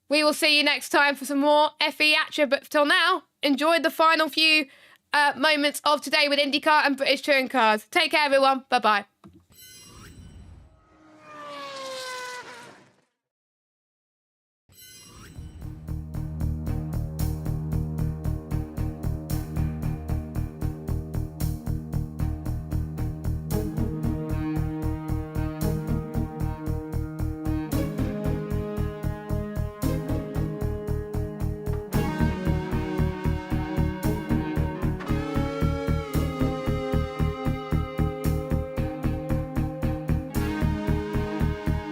We will see you next time for some more FE action. But till now, enjoy the final few moments of today with IndyCar and British Touring Cars. Take care, everyone. Bye-bye.